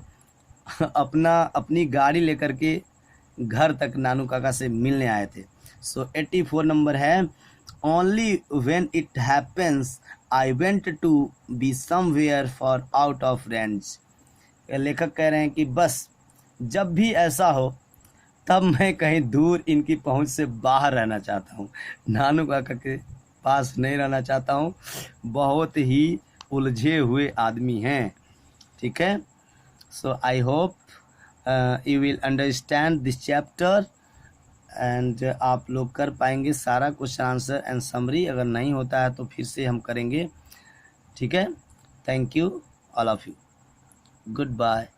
अपनी गाड़ी लेकर के घर तक नानू काका से मिलने आए थे। सो 84 नंबर है, only when it happens I went to be somewhere far out of range. लेखक कह रहे हैं कि बस जब भी ऐसा हो तब मैं कहीं दूर इनकी पहुंच से बाहर रहना चाहता हूं, नानू काका के पास नहीं रहना चाहता हूं। बहुत ही उलझे हुए आदमी हैं, ठीक है। So I hope you will understand this chapter and आप लोग कर पाएंगे सारा क्वेश्चन आंसर एंड समरी। अगर नहीं होता है तो फिर से हम करेंगे, ठीक है। Thank you all of you, good bye.